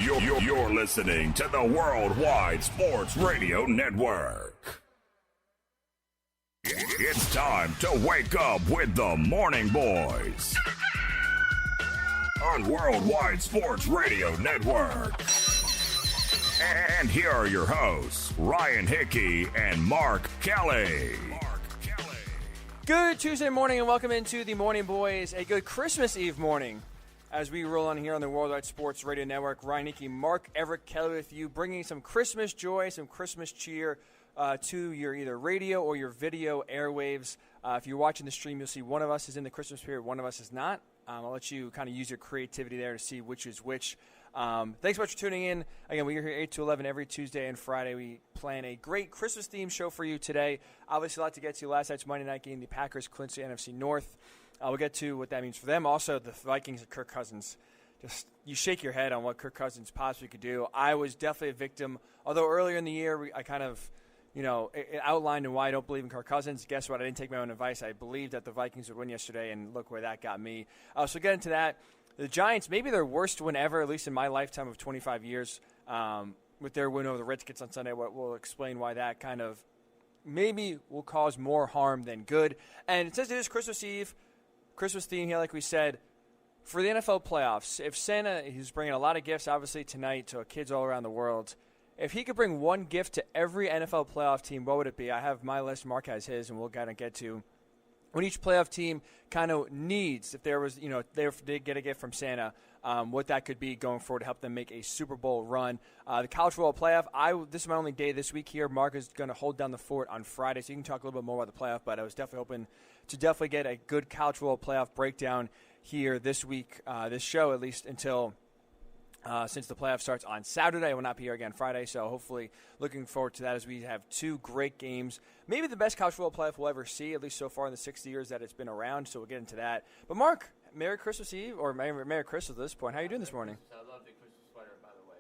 You're listening to the Worldwide Sports Radio Network. It's time to wake up with the Morning Boys on Worldwide Sports Radio Network. And here are your hosts, Ryan Hickey and Mark Kelly. Good Tuesday morning and welcome into the Morning Boys. A good Christmas Eve morning as we roll on here on the Worldwide Sports Radio Network. Ryan Hickey, Mark Everett Kelly with you, bringing some Christmas joy, some Christmas cheer to your either radio or your video airwaves. If you're watching the stream, you'll see one of us is in the Christmas spirit, one of us is not. I'll let you kind of use your creativity there to see which is which. Thanks so much for tuning in. Again, we're here 8 to 11 every Tuesday and Friday. We plan a great Christmas-themed show for you today. Obviously, a lot to get to. Last night's Monday night game, the Packers clinched the NFC North. We'll get to what that means for them. Also, the Vikings and Kirk Cousins. Just you shake your head on what Kirk Cousins possibly could do. I was definitely a victim. Although earlier in the year, I kind of, it outlined why I don't believe in Kirk Cousins. Guess what? I didn't take my own advice. I believed that the Vikings would win yesterday, and look where that got me. So get into that. The Giants, maybe their worst win ever, at least in my lifetime of 25 years, with their win over the Redskins on Sunday. We'll explain why that kind of maybe will cause more harm than good. And it says it is Christmas Eve. Christmas theme here, like we said, for the NFL playoffs. If Santa, he's bringing a lot of gifts, obviously, tonight to kids all around the world. If he could bring one gift to every NFL playoff team, what would it be? I have my list. Mark has his, and we'll kind of get to when each playoff team kind of needs, if there was, they get a gift from Santa, what that could be going forward to help them make a Super Bowl run. The College Football Playoff, this is my only day this week here. Mark is going to hold down the fort on Friday, so you can talk a little bit more about the playoff, but I was definitely hoping to definitely get a good College Football Playoff breakdown here this week, this show, at least until since the playoff starts on Saturday. I will not be here again Friday, so hopefully looking forward to that as we have two great games. Maybe the best college football playoff we'll ever see, at least so far in the 60 years that it's been around, so we'll get into that. But Mark, Merry Christmas Eve, or Merry Christmas at this point. How are you doing this morning? I love the Christmas sweater, by the way.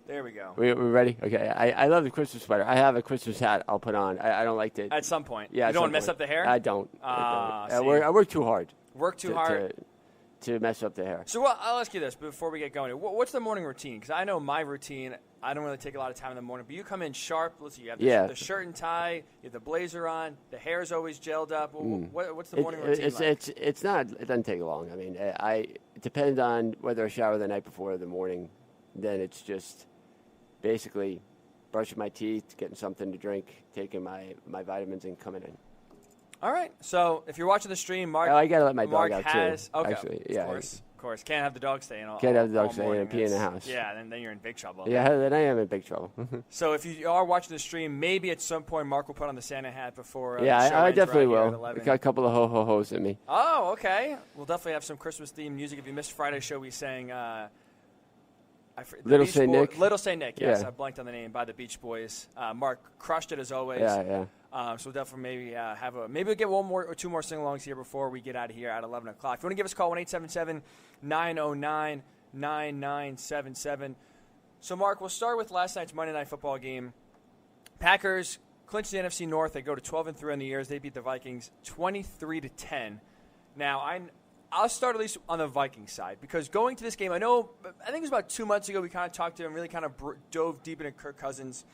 There we go. We ready? Okay. I love the Christmas sweater. I have a Christmas hat I'll put on. I don't like to. At some point. Yeah. You don't want to mess up the hair? I don't. I work too hard. Work too hard? To mess up the hair. So I'll ask you this before we get going. What's the morning routine? Because I know my routine, I don't really take a lot of time in the morning. But you come in sharp. Let's see, you have the shirt and tie, you have the blazer on, the hair's always gelled up. What's the morning routine like? It's not. It doesn't take long. I mean, it depends on whether I shower the night before or the morning. Then it's just basically brushing my teeth, getting something to drink, taking my vitamins, and coming in. All right. So if you're watching the stream, Mark, I gotta let my dog Mark out has, too. Okay, Actually, of course, can't have the dog staying all. Can't have the dog staying morning. and pee in the house. Yeah, then you're in big trouble. Yeah, then I am in big trouble. So if you are watching the stream, maybe at some point Mark will put on the Santa hat before. Yeah, the show I ends definitely right will. Here at Got a couple of ho-ho-hos in me. Oh, okay. We'll definitely have some Christmas-themed music. If you missed Friday's show, we sang Little Saint Nick? Little Saint Nick, yes. Yeah. I blanked on the name, by the Beach Boys. Mark crushed it as always. Yeah. So we'll definitely maybe we'll get one more or two more sing-alongs here before we get out of here at 11 o'clock. If you want to give us a call, 1-877-909-9977. So, Mark, we'll start with last night's Monday Night Football game. Packers clinched the NFC North. They go to 12-3 on the years. They beat the Vikings 23-10. Now, I'll start at least on the Vikings side because going to this game, I think it was about 2 months ago we kind of talked to him, really kind of dove deep into Kirk Cousins.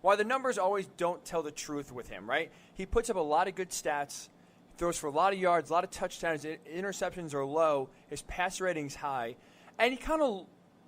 While the numbers always don't tell the truth with him, right? He puts up a lot of good stats, throws for a lot of yards, a lot of touchdowns, interceptions are low, his pass rating's high, and he kind of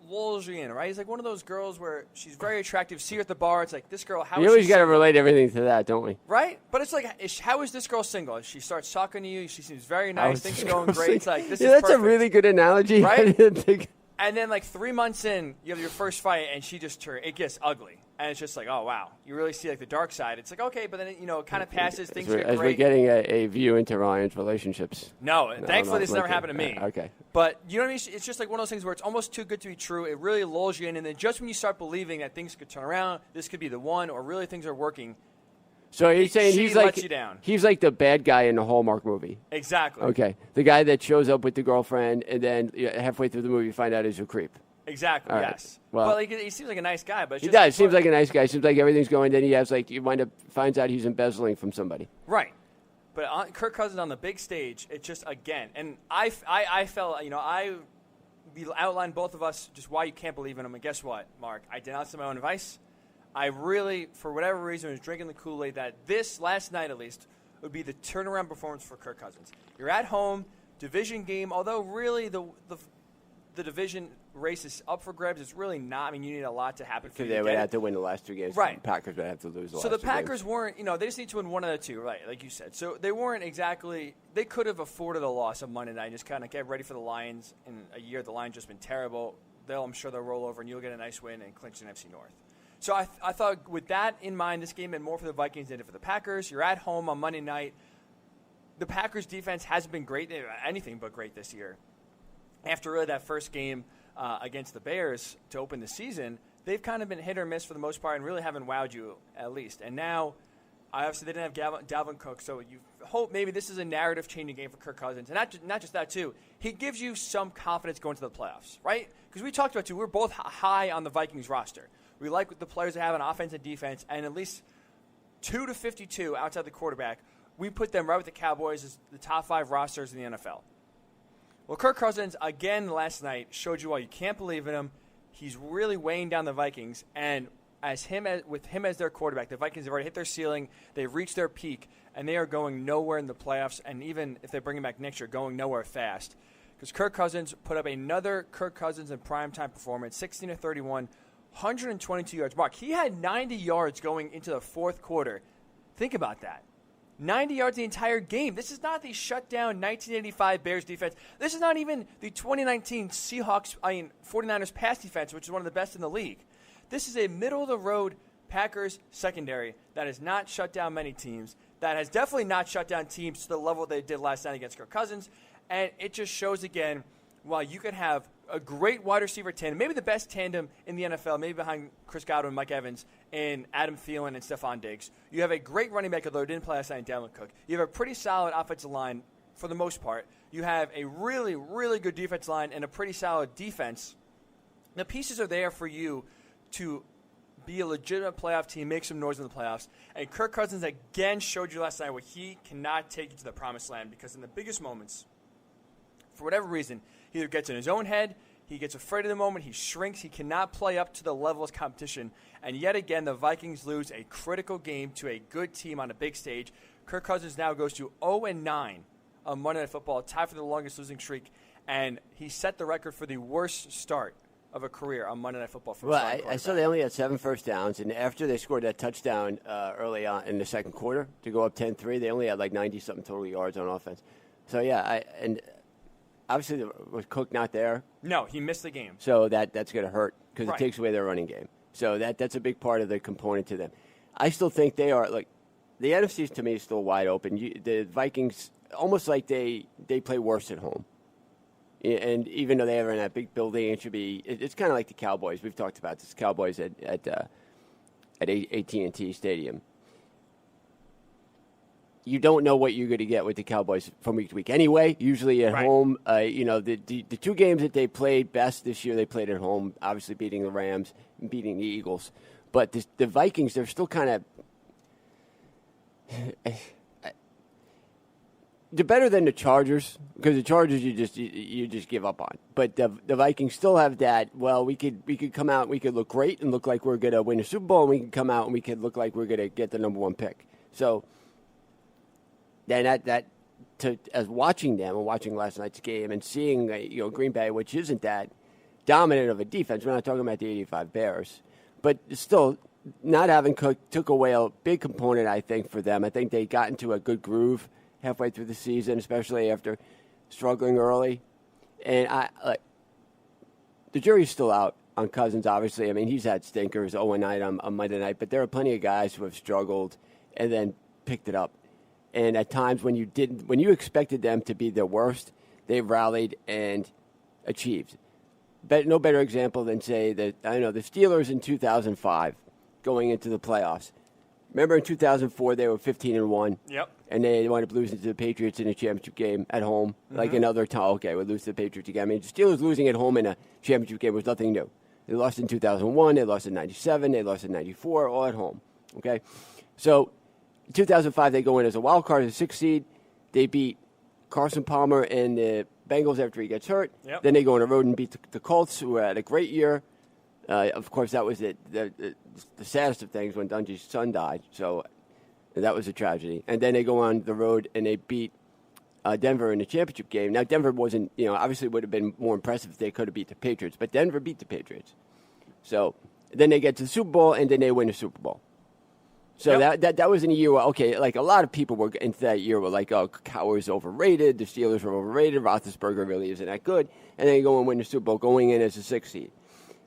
lulls you in, right? He's like one of those girls where she's very attractive, see her at the bar, it's like, this girl, how is she We always got to single? relate everything to that, don't we? Right? But it's like, how is this girl single? She starts talking to you, she seems very nice, things are going great, it's like, this is that's perfect. a really good analogy. Right? I didn't think. And then, 3 months in, you have your first fight, and she just it gets ugly. And it's just like, oh, wow. You really see, the dark side. It's like, okay, but then, it kind of passes. Things get As great. we're getting a view into Ryan's relationships. No, thankfully this never happened to me. Okay. But, you know what I mean? It's just like one of those things where it's almost too good to be true. It really lulls you in. And then just when you start believing that things could turn around, this could be the one, or really things are working, So he's saying she he's like lets you down. He's like the bad guy in the Hallmark movie. Exactly. Okay. The guy that shows up with the girlfriend, and then halfway through the movie you find out he's a creep. Exactly, All right. yes. Well, he seems like a nice guy. But it's He just does. Seems like a nice guy. Seems like everything's going. Then he has you finds out he's embezzling from somebody. Right. But Kirk Cousins on the big stage, it just, again, and I felt, we outlined both of us just why you can't believe in him. And guess what, Mark? I denounced my own advice. I really, for whatever reason, was drinking the Kool-Aid that this, last night at least, would be the turnaround performance for Kirk Cousins. You're at home, division game, although really the division race is up for grabs. It's really not. I mean, you need a lot to happen for you to they get would it. have to win the last 2 games. Right. The Packers would have to lose the last 2 So games. the Packers weren't, they just need to win one of the two, right, like you said. So they weren't exactly – they could have afforded a loss on Monday night and just kind of get ready for the Lions. In a year the Lions just been terrible. I'm sure they'll roll over and you'll get a nice win and clinch an NFC North. So I thought with that in mind, this game meant more for the Vikings than it did for the Packers. You're at home on Monday night. The Packers' defense hasn't been great, anything but great this year. After really that first game against the Bears to open the season, they've kind of been hit or miss for the most part and really haven't wowed you at least. And now, obviously, they didn't have Dalvin Cook, so you hope maybe this is a narrative-changing game for Kirk Cousins. And not just that, too. He gives you some confidence going to the playoffs, right? Because we talked about, too, we're both high on the Vikings roster. We like the players that have on offense and defense, and at least 2 to 52 outside the quarterback, we put them right with the Cowboys as the top 5 rosters in the NFL. Well, Kirk Cousins, again last night, showed you why you can't believe in him. He's really weighing down the Vikings, and with him as their quarterback, the Vikings have already hit their ceiling. They've reached their peak, and they are going nowhere in the playoffs, and even if they bring him back next year, going nowhere fast. Because Kirk Cousins put up another Kirk Cousins in primetime performance, 16-31, 122 yards. Mark, he had 90 yards going into the fourth quarter. Think about that. 90 yards the entire game. This is not the shutdown 1985 Bears defense. This is not even the 2019 Seahawks, 49ers pass defense, which is one of the best in the league. This is a middle-of-the-road Packers secondary that has not shut down many teams, that has definitely not shut down teams to the level they did last night against Kirk Cousins. And it just shows again, while you could have a great wide receiver tandem, maybe the best tandem in the NFL, maybe behind Chris Godwin, Mike Evans, and Adam Thielen and Stephon Diggs. You have a great running back, although didn't play last night, Dalvin Cook. You have a pretty solid offensive line for the most part. You have a really, really good defense line and a pretty solid defense. The pieces are there for you to be a legitimate playoff team, make some noise in the playoffs. And Kirk Cousins again showed you last night where he cannot take you to the promised land, because in the biggest moments, for whatever reason, he either gets in his own head, he gets afraid of the moment, he shrinks, he cannot play up to the level of competition. And yet again, the Vikings lose a critical game to a good team on a big stage. Kirk Cousins now goes to 0-9 on Monday Night Football, tied for the longest losing streak, and he set the record for the worst start of a career on Monday Night Football. I saw they only had 7 first downs, and after they scored that touchdown early on in the second quarter to go up 10-3, they only had like 90-something total yards on offense. So, yeah, obviously, was Cook not there? No, he missed the game. So that's going to hurt because Right. it takes away their running game. So that's a big part of the component to them. I still think they are, like, the NFC to me is still wide open. The Vikings, almost like they play worse at home. And even though they are in that big building, it's kind of like the Cowboys. We've talked about this, Cowboys at AT&T Stadium. You don't know what you're going to get with the Cowboys from week to week. Anyway, usually at home, the 2 games that they played best this year, they played at home, obviously beating the Rams and beating the Eagles. But the Vikings, they're still kind of they're better than the Chargers, because the Chargers you just give up on. But the Vikings still have that. Well, we could come out, we could look great and look like we're going to win a Super Bowl, and we can come out and we could look like we're going to get the number 1 pick. So then as watching them and watching last night's game and seeing Green Bay, which isn't that dominant of a defense. We're not talking about the 85 Bears, but still, not having Cook took away a big component, I think, for them. I think they got into a good groove halfway through the season, especially after struggling early. And the jury's still out on Cousins, obviously. I mean, he's had stinkers 0-9 on Monday night, but there are plenty of guys who have struggled and then picked it up. And at times when you expected them to be their worst, they've rallied and achieved. No better example than, say, the Steelers in 2005 going into the playoffs. Remember in 2004 they were 15-1. Yep. And they wound up losing to the Patriots in a championship game at home. Mm-hmm. Like another time, okay, we'll lose to the Patriots again. I mean, the Steelers losing at home in a championship game was nothing new. They lost in 2001, they lost in 97, they lost in 94, all at home. Okay? So 2005, they go in as a wild card, as a 6th seed. They beat Carson Palmer and the Bengals after he gets hurt. Yep. Then they go on the road and beat the Colts, who had a great year. Of course, that was the saddest of things when Dungy's son died. So that was a tragedy. And then they go on the road and they beat Denver in the championship game. Now, Denver wasn't, obviously would have been more impressive if they could have beat the Patriots. But Denver beat the Patriots. So then they get to the Super Bowl, and then they win the Super Bowl. So that was in a year where, okay, like a lot of people were into that year were like, oh, Cowher's overrated, the Steelers were overrated, Roethlisberger really isn't that good, and then you go and win the Super Bowl going in as a 6th seed.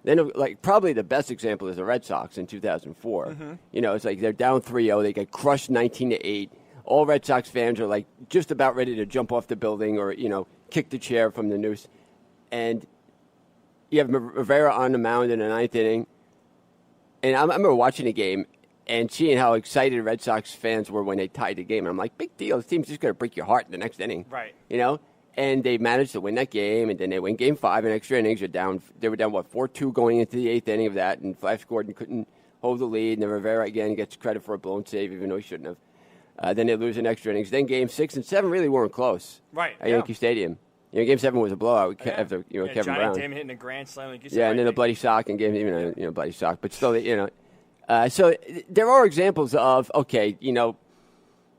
Then, like, probably the best example is the Red Sox in 2004. Mm-hmm. It's like they're down 3-0, they get crushed 19-8. All Red Sox fans are like just about ready to jump off the building or, kick the chair from the noose. And you have Rivera on the mound in the 9th inning. And I remember watching the game and seeing how excited Red Sox fans were when they tied the game. And I'm like, big deal. This team's just going to break your heart in the next inning. Right. And they managed to win that game. And then they win Game 5 in extra innings. They were down 4-2 going into the 8th inning of that. And Flash Gordon couldn't hold the lead. And then Rivera, again, gets credit for a blown save, even though he shouldn't have. Then they lose in extra innings. Then Game 6 and 7 really weren't close. Right. At Yankee Stadium. Game 7 was a blowout after Kevin Johnny Brown. Damon hitting a grand slam. And then a bloody sock and gave him a bloody sock. But still, so there are examples of, okay, and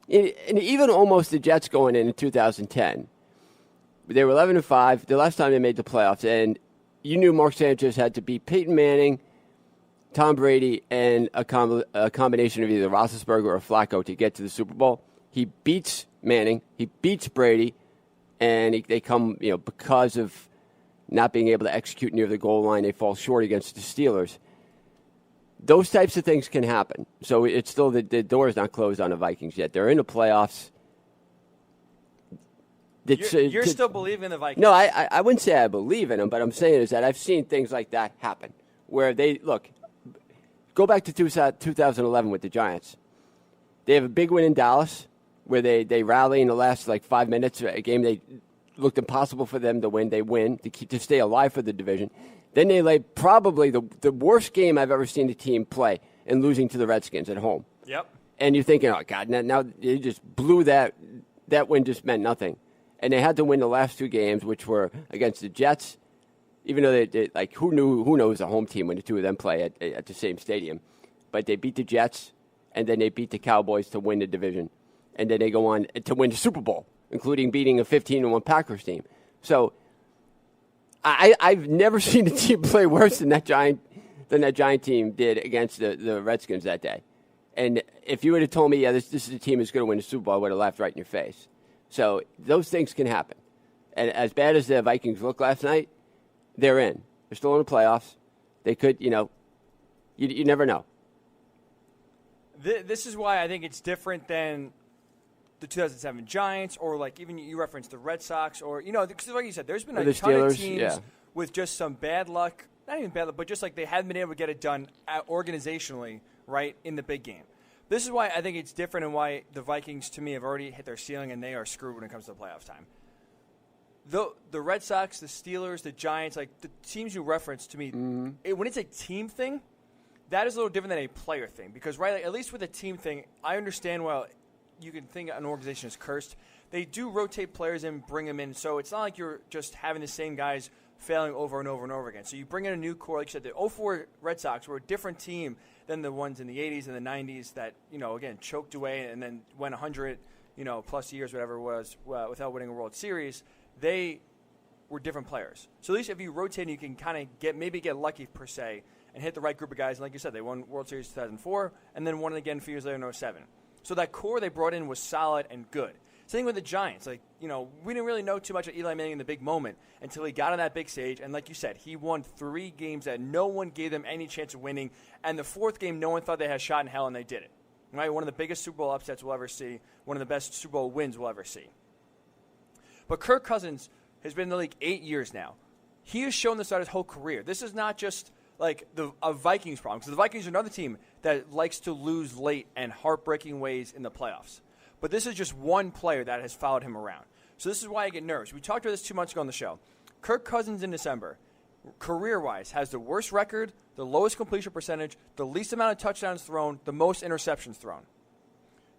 even almost the Jets going in 2010. They were 11-5, the last time they made the playoffs, and you knew Mark Sanchez had to beat Peyton Manning, Tom Brady, and a combination of either Roethlisberger or Flacco to get to the Super Bowl. He beats Manning, he beats Brady, and they come, because of not being able to execute near the goal line, they fall short against the Steelers. Those types of things can happen. So it's still the door is not closed on the Vikings yet. They're in the playoffs. You're still believing in the Vikings? No, I wouldn't say I believe in them, but I'm saying is that I've seen things like that happen where they look. Go back to 2011 with the Giants. They have a big win in Dallas where they rally in the last 5 minutes. A game they looked impossible for them to win. They win to stay alive for the division. Then they lay probably the worst game I've ever seen the team play in losing to the Redskins at home. Yep. And you're thinking, oh, God, now they just blew that. That win just meant nothing. And they had to win the last 2 games, which were against the Jets, even though they who knows a home team when the two of them play at the same stadium. But they beat the Jets, and then they beat the Cowboys to win the division. And then they go on to win the Super Bowl, including beating a 15-1 Packers team. So I've never seen a team play worse than that Giant team did against the Redskins that day. And if you would have told me, this is a team that's going to win the Super Bowl, I would have laughed right in your face. So those things can happen. And as bad as the Vikings looked last night, they're in. They're still in the playoffs. They could, you never know. This is why I think it's different than the 2007 Giants or even you referenced the Red Sox or, because like you said, there's been a ton of teams with just some bad luck, not even bad luck, but just they haven't been able to get it done organizationally, right, in the big game. This is why I think it's different and why the Vikings, to me, have already hit their ceiling and they are screwed when it comes to the playoffs time. The Red Sox, the Steelers, the Giants, the teams you referenced to me, when it's a team thing, that is a little different than a player thing. Because, right, at least with a team thing, I understand, you can think an organization is cursed. They do rotate players in, bring them in. So it's not like you're just having the same guys failing over and over and over again. So you bring in a new core. Like you said, the 2004 Red Sox were a different team than the ones in the 80s and the 90s that, again, choked away and then went 100, plus years, whatever it was, without winning a World Series. They were different players. So at least if you rotate, you can kind of get lucky, per se, and hit the right group of guys. And like you said, they won World Series 2004 and then won it again a few years later in 2007. So that core they brought in was solid and good. Same with the Giants. We didn't really know too much of Eli Manning in the big moment until he got on that big stage. And like you said, he won 3 games that no one gave them any chance of winning. And the 4th game, no one thought they had a shot in hell, and they did it. Right? One of the biggest Super Bowl upsets we'll ever see. One of the best Super Bowl wins we'll ever see. But Kirk Cousins has been in the league 8 years now. He has shown this out his whole career. This is not just a Vikings problem. Because the Vikings are another team that likes to lose late and heartbreaking ways in the playoffs. But this is just one player that has followed him around. So this is why I get nervous. We talked about this 2 months ago on the show. Kirk Cousins in December, career-wise, has the worst record, the lowest completion percentage, the least amount of touchdowns thrown, the most interceptions thrown.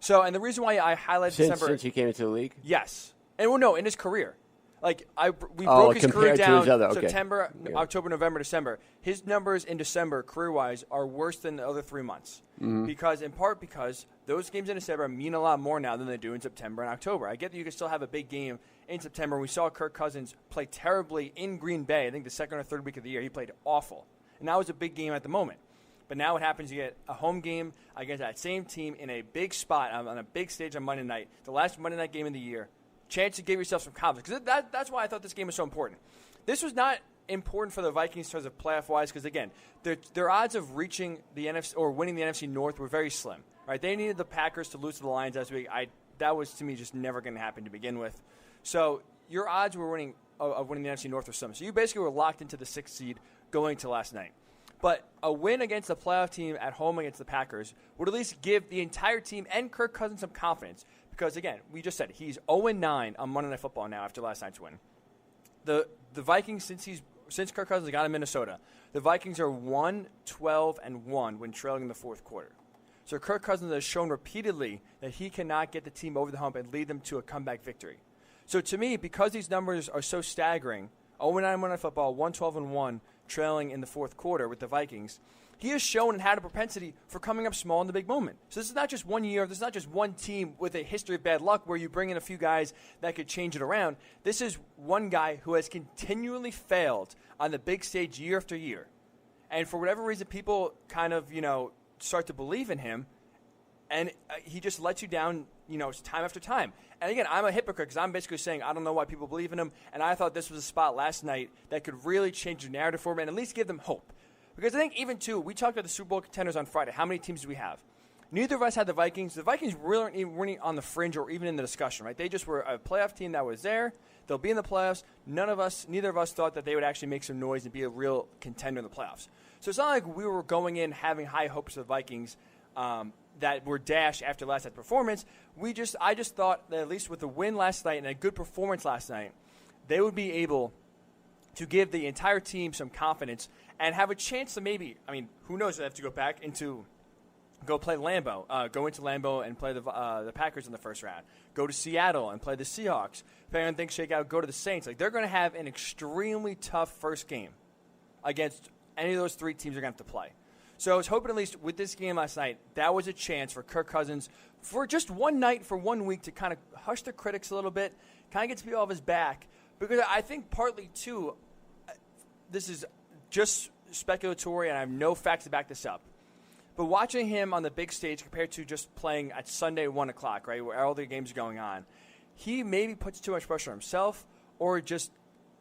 So, and the reason why I highlighted December since he came into the league. Yes, and well, no, in his career. Like we Oh, broke his career compared to down his other- okay. September, Yeah. October, November, December. His numbers in December, career-wise, are worse than the other 3 months. Because those games in December mean a lot more now than they do in September and October. I get that you can still have a big game in September. We saw Kirk Cousins play terribly in Green Bay. I think the second or third week of the year, he played awful. And that was a big game at the moment. But now what happens, you get a home game against that same team in a big spot on a big stage on Monday night, the last Monday night game of the year. Chance to give yourself some confidence. Because that's why I thought this game was so important. This was not important for the Vikings in terms of playoff-wise because, again, their odds of reaching the NFC or winning the NFC North were very slim. Right? They needed the Packers to lose to the Lions last week. That was, to me, just never going to happen to begin with. So your odds of winning the NFC North were slim. So you basically were locked into the 6th seed going to last night. But a win against the playoff team at home against the Packers would at least give the entire team and Kirk Cousins some confidence. Because, again, we just said he's 0-9 on Monday Night Football now after last night's win. The Vikings, since Kirk Cousins got in Minnesota, the Vikings are 1-12-1 when trailing in the fourth quarter. So Kirk Cousins has shown repeatedly that he cannot get the team over the hump and lead them to a comeback victory. So to me, because these numbers are so staggering, 0-9 Monday Night Football, 1-12-1 trailing in the fourth quarter with the Vikings, he has shown and had a propensity for coming up small in the big moment. So this is not just 1 year. This is not just one team with a history of bad luck where you bring in a few guys that could change it around. This is one guy who has continually failed on the big stage year after year. And for whatever reason, people kind of, start to believe in him. And he just lets you down, time after time. And again, I'm a hypocrite because I'm basically saying I don't know why people believe in him. And I thought this was a spot last night that could really change the narrative for him and at least give them hope. Because I think even, too, we talked about the Super Bowl contenders on Friday. How many teams do we have? Neither of us had the Vikings. The Vikings really weren't on the fringe or even in the discussion, right? They just were a playoff team that was there. They'll be in the playoffs. Neither of us thought that they would actually make some noise and be a real contender in the playoffs. So it's not like we were going in having high hopes for the Vikings that were dashed after last night's performance. I just thought that at least with the win last night and a good performance last night, they would be able to give the entire team some confidence and have a chance to maybe, who knows, they have to go play Lambeau, go into Lambeau and play the Packers in the first round, go to Seattle and play the Seahawks, depending on things shake out, go to the Saints. They're going to have an extremely tough first game against any of those three teams they're going to have to play. So I was hoping at least with this game last night, that was a chance for Kirk Cousins for just one night, for 1 week, to kind of hush the critics a little bit, kind of get to be off his back. Because I think partly, too, this is just speculatory, and I have no facts to back this up. But watching him on the big stage compared to just playing at Sunday at 1 o'clock, right, where all the games are going on, he maybe puts too much pressure on himself or just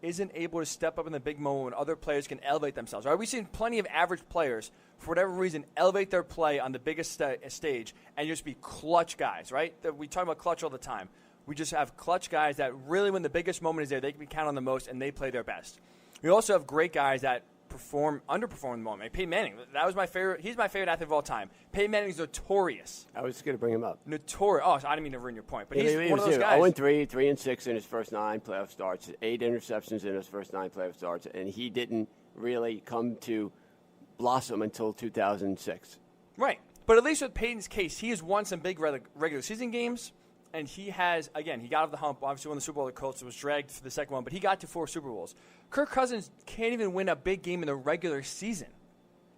isn't able to step up in the big moment when other players can elevate themselves. Right? We've seen plenty of average players, for whatever reason, elevate their play on the biggest stage and just be clutch guys, right? We talk about clutch all the time. We just have clutch guys that really, when the biggest moment is there, they can be counted on the most, and they play their best. We also have great guys that underperform in the moment. Like Peyton Manning, that was my favorite. He's my favorite athlete of all time. Peyton Manning is notorious. I was going to bring him up. Notorious. Oh, so I didn't mean to ruin your point, but he's one of those guys. 0-3, 3-6 in his first 9 playoff starts, 8 interceptions in his first 9 playoff starts, and he didn't really come to blossom until 2006. Right, but at least with Peyton's case, he has won some big regular season games. And he has, again, he got off the hump. Obviously won the Super Bowl with the Colts. It was dragged for the second one, but he got to 4 Super Bowls. Kirk Cousins can't even win a big game in the regular season.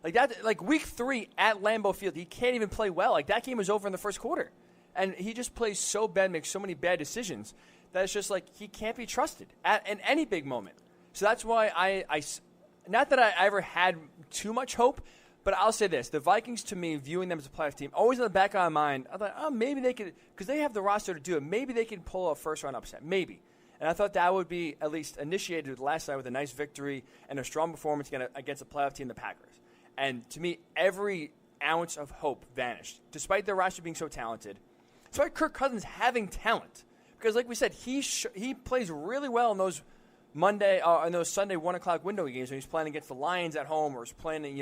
Like week 3 at Lambeau Field, he can't even play well. Like that game was over in the first quarter. And he just plays so bad, makes so many bad decisions, that it's just like he can't be trusted in any big moment. So that's why I not that I ever had too much hope, but I'll say this. The Vikings, to me, viewing them as a playoff team, always in the back of my mind, I thought, maybe they could, because they have the roster to do it, maybe they can pull a first-round upset. Maybe. And I thought that would be at least initiated last night with a nice victory and a strong performance against a playoff team, the Packers. And to me, every ounce of hope vanished, despite their roster being so talented. Despite Kirk Cousins having talent. Because like we said, he plays really well in those Sunday 1 o'clock window games when he's playing against the Lions at home or he's playing,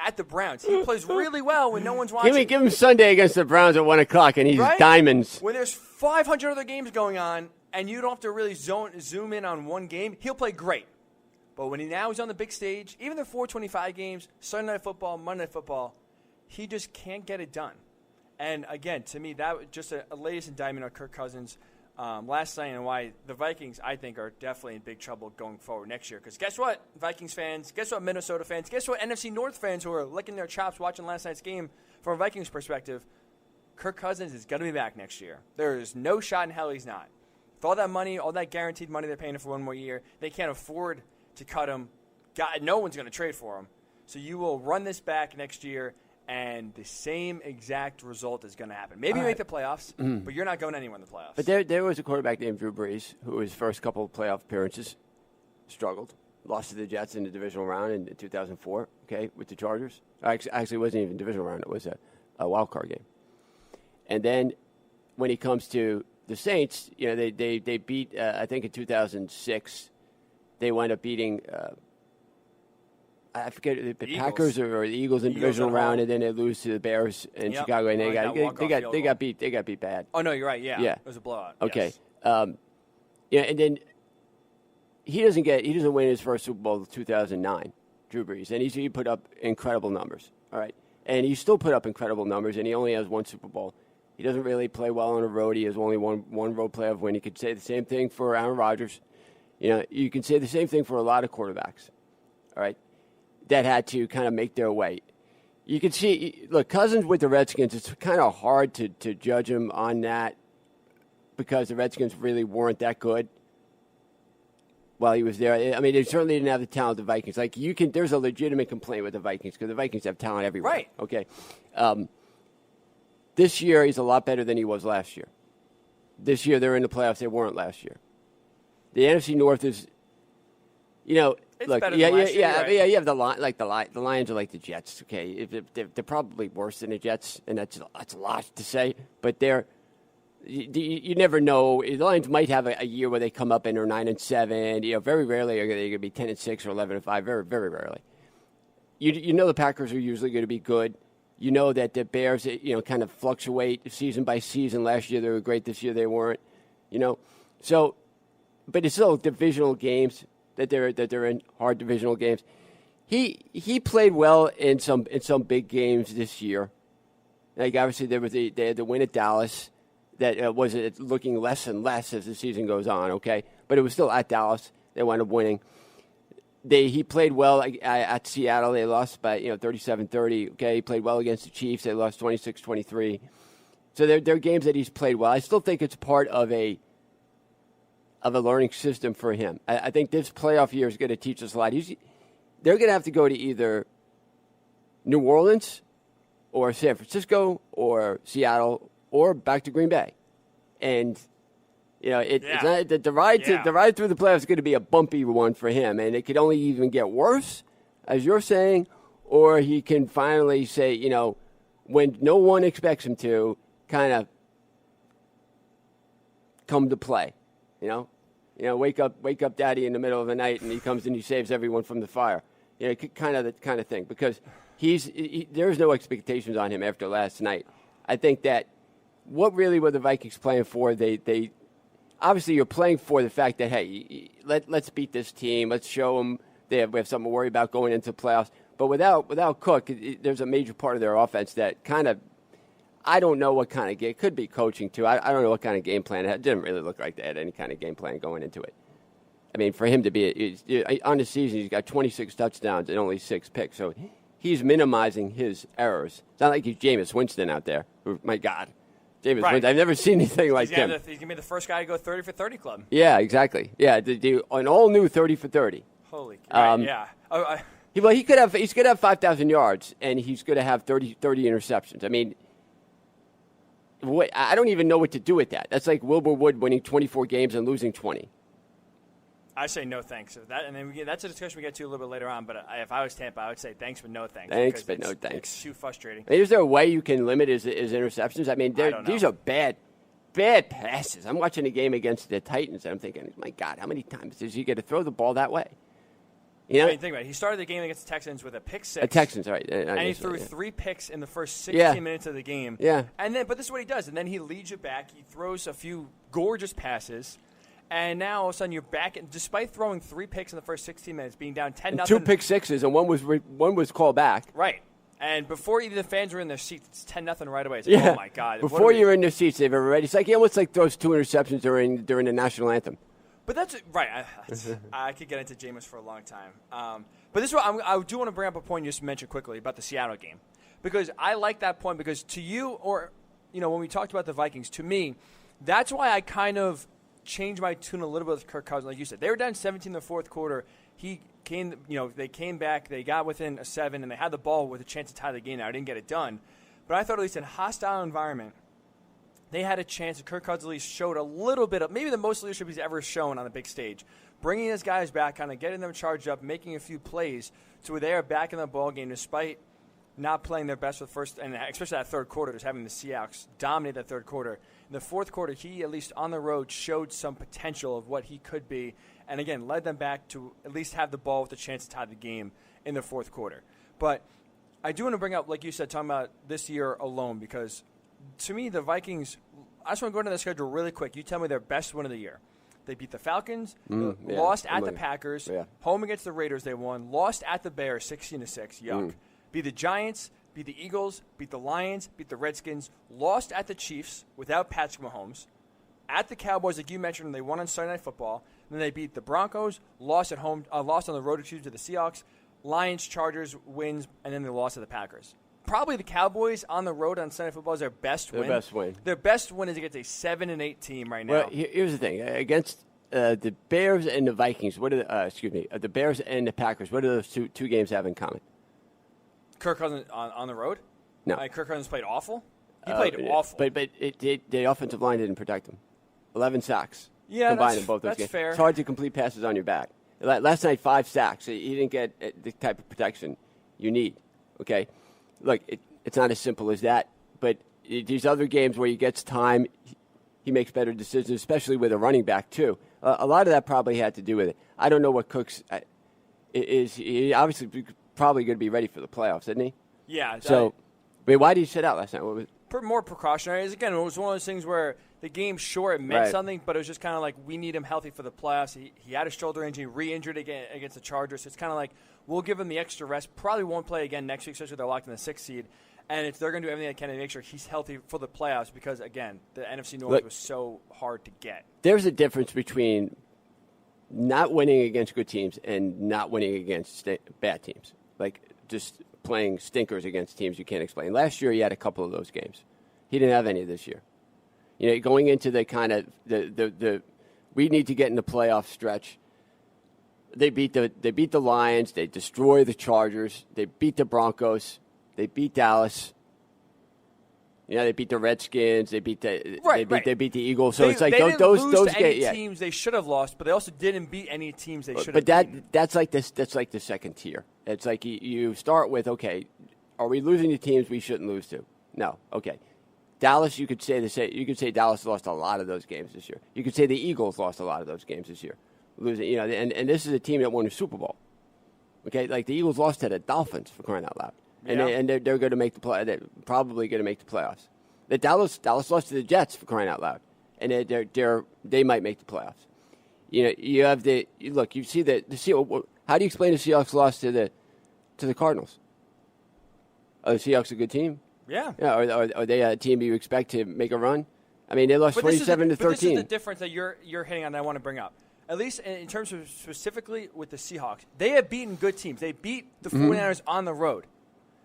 at the Browns. He plays really well when no one's watching. Give him Sunday against the Browns at 1 o'clock, and he's right? diamonds. When there's 500 other games going on, and you don't have to really zoom in on one game, he'll play great. But when he's on the big stage, even the 425 games, Sunday Night Football, Monday Night Football, he just can't get it done. And again, to me, that was just a latest indictment on Kirk Cousins last night, and why the Vikings, I think, are definitely in big trouble going forward next year. Because guess what, Vikings fans? Guess what, Minnesota fans? Guess what, NFC North fans who are licking their chops watching last night's game from a Vikings perspective? Kirk Cousins is going to be back next year. There is no shot in hell he's not. With all that money, all that guaranteed money they're paying him for one more year, they can't afford to cut him. God, no one's going to trade for him. So you will run this back next year, and the same exact result is going to happen. Maybe you make the playoffs, but you're not going anywhere in the playoffs. But there was a quarterback named Drew Brees who his first couple of playoff appearances struggled, lost to the Jets in the divisional round in 2004, okay, with the Chargers. Actually, it wasn't even a divisional round. It was a wild card game. And then when he comes to the Saints, they beat, I think in 2006, they wound up beating I forget the Packers or the Eagles in the divisional round, and then they lose to the Bears in Chicago, and they got beat bad. Oh no, you're right. Yeah. It was a blowout. Okay. Yes. And then he doesn't win his first Super Bowl in 2009, Drew Brees, and he put up incredible numbers. All right, and he still put up incredible numbers, and he only has one Super Bowl. He doesn't really play well on the road. He has only one road playoff win. You could say the same thing for Aaron Rodgers. You can say the same thing for a lot of quarterbacks. All right. That had to kind of make their way. You can see, look, Cousins with the Redskins, it's kind of hard to judge him on that because the Redskins really weren't that good while he was there. I mean, they certainly didn't have the talent of the Vikings. Like, there's a legitimate complaint with the Vikings because the Vikings have talent everywhere. Right. Okay. This year, he's a lot better than he was last year. This year, they're in the playoffs. They weren't last year. The NFC North is, It's look, better than last year, right? You have the Lions are like the Jets. Okay, they're probably worse than the Jets, and that's a lot to say. But you never know. The Lions might have a year where they come up and they're 9-7. Very rarely are they going to be 10-6 or 11-5. Very, very rarely. The Packers are usually going to be good. You know that the Bears, kind of fluctuate season by season. Last year they were great. This year they weren't. So, but it's still divisional games. That they're in hard divisional games. He played well in some big games this year. Like obviously they had the win at Dallas that was looking less and less as the season goes on. Okay, but it was still at Dallas. They wound up winning. He played well at Seattle. They lost by 37-30. Okay, he played well against the Chiefs. They lost 26-23. So they're games that he's played well. I still think it's part of a learning system for him. I think this playoff year is going to teach us a lot. They're going to have to go to either New Orleans or San Francisco or Seattle or back to Green Bay. And, it's not, the ride through the playoffs is going to be a bumpy one for him. And it could only even get worse, as you're saying, or he can finally say, when no one expects him to, kind of come to play. Wake up, daddy, in the middle of the night, and he comes and he saves everyone from the fire. Kind of thing. Because there's no expectations on him after last night. I think that what really were the Vikings playing for? They obviously you're playing for the fact that hey, let's beat this team. Let's show them we have something to worry about going into the playoffs. But without Cook, there's a major part of their offense that kind of. I don't know what kind of game. It could be coaching, too. I don't know what kind of game plan. It didn't really look like they had any kind of game plan going into it. I mean, for him to be on the season, he's got 26 touchdowns and only 6 picks. So he's minimizing his errors. It's not like he's Jameis Winston out there. My God. Jameis Winston. I've never seen anything like him. He's going to be the first guy to go 30 for 30 club. Yeah, exactly. Yeah, an all-new 30 for 30. Holy cow. Yeah. Well, he's going to have 5,000 yards, and he's going to have 30 interceptions. I mean, I don't even know what to do with that. That's like Wilbur Wood winning 24 games and losing 20. I say no thanks. And then that's a discussion we get to a little bit later on. But if I was Tampa, I would say thanks, but no thanks. Thanks, but no thanks. It's too frustrating. Is there a way you can limit his interceptions? I mean, these are bad passes. I'm watching the game against the Titans, and I'm thinking, my God, how many times is he going to throw the ball that way? I mean, think about it. He started the game against the Texans with a pick 6. Texans, right. And he threw 3 picks in the first 16 minutes of the game. Yeah. But this is what he does. And then he leads you back. He throws a few gorgeous passes. And now all of a sudden you're back. And despite throwing 3 picks in the first 16 minutes, being down 10-0. 2 pick sixes, and one was called back. Right. And before even the fans were in their seats, it's 10-0 right away. It's like, oh, my God. Before you're in their seats, they've already. It's like almost like those 2 interceptions during the national anthem. But that's right. I could get into Jameis for a long time. But this is what I do want to bring up a point you just mentioned quickly about the Seattle game. Because I like that point because to you or, when we talked about the Vikings, to me, that's why I kind of changed my tune a little bit with Kirk Cousins. Like you said, they were down 17 in the fourth quarter. They came back, they got within a 7, and they had the ball with a chance to tie the game. Now, I didn't get it done. But I thought at least in a hostile environment, they had a chance. And Kirk Cousins at least showed a little bit of maybe the most leadership he's ever shown on the big stage. Bringing his guys back, kind of getting them charged up, making a few plays to where they are back in the ball game despite not playing their best for the first, and especially that third quarter, just having the Seahawks dominate that third quarter. In the fourth quarter, he, at least on the road, showed some potential of what he could be, and again, led them back to at least have the ball with a chance to tie the game in the fourth quarter. But I do want to bring up, like you said, talking about this year alone, because to me, the Vikings, I just want to go into the schedule really quick. You tell me their best win of the year. They beat the Falcons, lost at the Packers, home against the Raiders they won, lost at the Bears 16-6, yuck. Beat the Giants, beat the Eagles, beat the Lions, beat the Redskins, lost at the Chiefs without Patrick Mahomes, at the Cowboys, like you mentioned, and they won on Sunday Night Football. Then they beat the Broncos, lost at home, lost on the road to the Seahawks, Lions, Chargers, wins, and then they lost to the Packers. Probably the Cowboys on the road on Sunday Night Football is their best win. Their best win is against a 7-8 team right now. Well, here's the thing: against the Bears and the Vikings, what are the Bears and the Packers? What do those two games have in common? Kirk Cousins on the road? No. Kirk Cousins played awful? He played awful. But the offensive line didn't protect him. 11 sacks combined in both those games. Fair. It's hard to complete passes on your back. Last night, 5 sacks. He didn't get the type of protection you need. Okay? Look, it's not as simple as that. But these other games where he gets time, he makes better decisions, especially with a running back, too. A lot of that probably had to do with it. I don't know what Cook's is. He obviously probably going to be ready for the playoffs, isn't he? Yeah. So, why did he sit out last night? What was more precautionary. Again, it was one of those things where the game, sure, it meant something, but it was just kind of like we need him healthy for the playoffs. He had a shoulder injury, re-injured again against the Chargers. So it's kind of like we'll give him the extra rest. Probably won't play again next week, especially if they're locked in the 6th seed. And they're going to do everything they can to make sure he's healthy for the playoffs because, again, the NFC North was so hard to get. There's a difference between not winning against good teams and not winning against bad teams. Like just playing stinkers against teams you can't explain. Last year he had a couple of those games. He didn't have any this year. Going into the kind of the we need to get in the playoff stretch. They beat the Lions. They destroy the Chargers. They beat the Broncos. They beat Dallas. They beat the Redskins. They beat the Eagles. So it's like those games. Teams they should have lost, but they also didn't beat any teams they should have. But that's like this. That's like the second tier. It's like you start with, okay, are we losing to teams we shouldn't lose to? No. Okay. Dallas, you could say You could say Dallas lost a lot of those games this year. You could say the Eagles lost a lot of those games this year, losing. And this is a team that won a Super Bowl. Okay, like the Eagles lost to the Dolphins, for crying out loud. And they're going to make the play. They're probably going to make the playoffs. The Dallas lost to the Jets, for crying out loud, and they might make the playoffs. You have you see the how do you explain the Seahawks loss to the Cardinals? Are the Seahawks a good team? Yeah. Are they a team you expect to make a run? I mean, they lost 27-13. But this is the difference that you're hitting on that I want to bring up. At least in terms of specifically with the Seahawks, they have beaten good teams. They beat the 49ers on the road.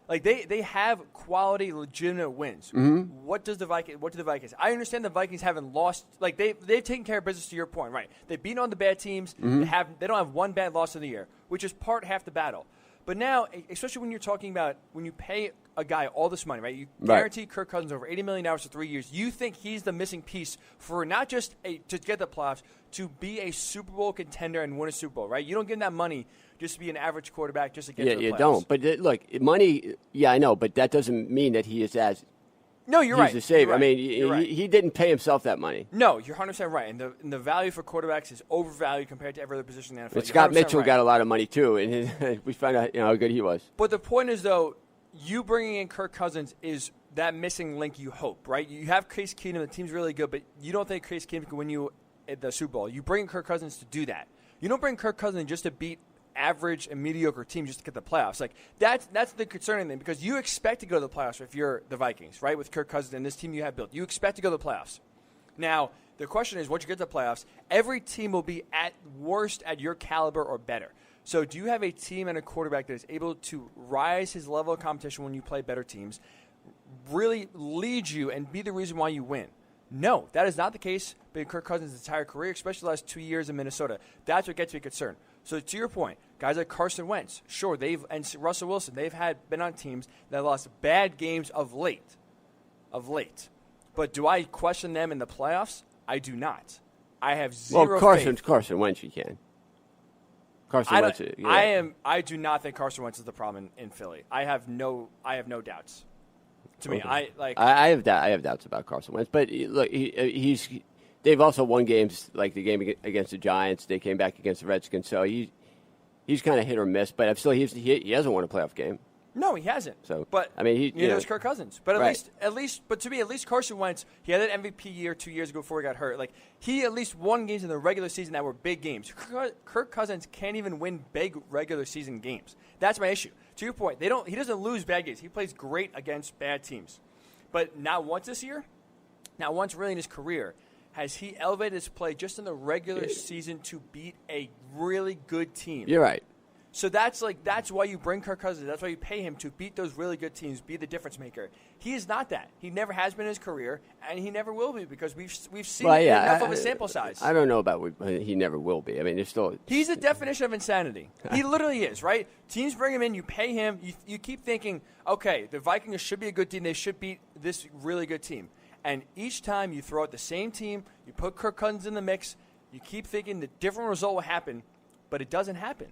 Like they have quality, legitimate wins. What do the Vikings? I understand the Vikings haven't lost. Like they've taken care of business. To your point, right? They've beaten on the bad teams. They don't have one bad loss in the year, which is half the battle. But now, especially when you're talking about when you pay a guy all this money, right? You guarantee Kirk Cousins over $80 million for 3 years. You think he's the missing piece for not just to get the playoffs, to be a Super Bowl contender and win a Super Bowl, right? You don't give him that money just to be an average quarterback just to get to the playoffs. Yeah, you don't. But look, money, I know, but that doesn't mean that he is as No, you're right. He's the savior. Right. I mean, he didn't pay himself that money. No, you're 100% right. And the value for quarterbacks is overvalued compared to every other position in the NFL. But Scott Mitchell got a lot of money, too, and we found out how good he was. But the point is, though, you bringing in Kirk Cousins is that missing link you hope, right? You have Case Keenum, the team's really good, but you don't think Case Keenum can win you at the Super Bowl. You bring Kirk Cousins to do that. You don't bring Kirk Cousins just to beat average and mediocre team just to get the playoffs. Like that's the concerning thing, because you expect to go to the playoffs if you're the Vikings, right? With Kirk Cousins and this team you have built, you expect to go to the playoffs. Now the question is, once you get to the playoffs, every team will be at worst at your caliber or better. So do you have a team and a quarterback that is able to rise his level of competition when you play better teams, really lead you and be the reason why you win? No, that is not the case in Kirk Cousins' entire career, especially the last 2 years in Minnesota. That's what gets me concerned. So to your point, guys like Carson Wentz, sure, and Russell Wilson, they've been on teams that lost bad games of late. But do I question them in the playoffs? I do not. I have zero faith. Carson Wentz, you can. Carson Wentz. Yeah. I do not think Carson Wentz is the problem in Philly. I have no doubts. To me, I have doubts about Carson Wentz, but look, they've also won games like the game against the Giants. They came back against the Redskins, so he's kind of hit or miss. But still, he hasn't won a playoff game. No, he hasn't. So, but I mean, it's Kirk Cousins. But at right. To me, Carson Wentz, he had that MVP year 2 years ago before he got hurt. Like he at least won games in the regular season that were big games. Kirk Cousins can't even win big regular season games. That's my issue. To your point, he doesn't lose bad games. He plays great against bad teams. But not once this year, not once really in his career, has he elevated his play just in the regular season to beat a really good team. You're right. So that's why you bring Kirk Cousins. That's why you pay him to beat those really good teams, be the difference maker. He is not that. He never has been in his career, and he never will be, because we've seen enough of a sample size. I don't know about he never will be. I mean, there's still. He's the definition of insanity. He literally is, right? Teams bring him in, you pay him, you keep thinking, okay, the Vikings should be a good team. They should beat this really good team. And each time you throw out the same team, you put Kirk Cousins in the mix, you keep thinking the different result will happen, but it doesn't happen.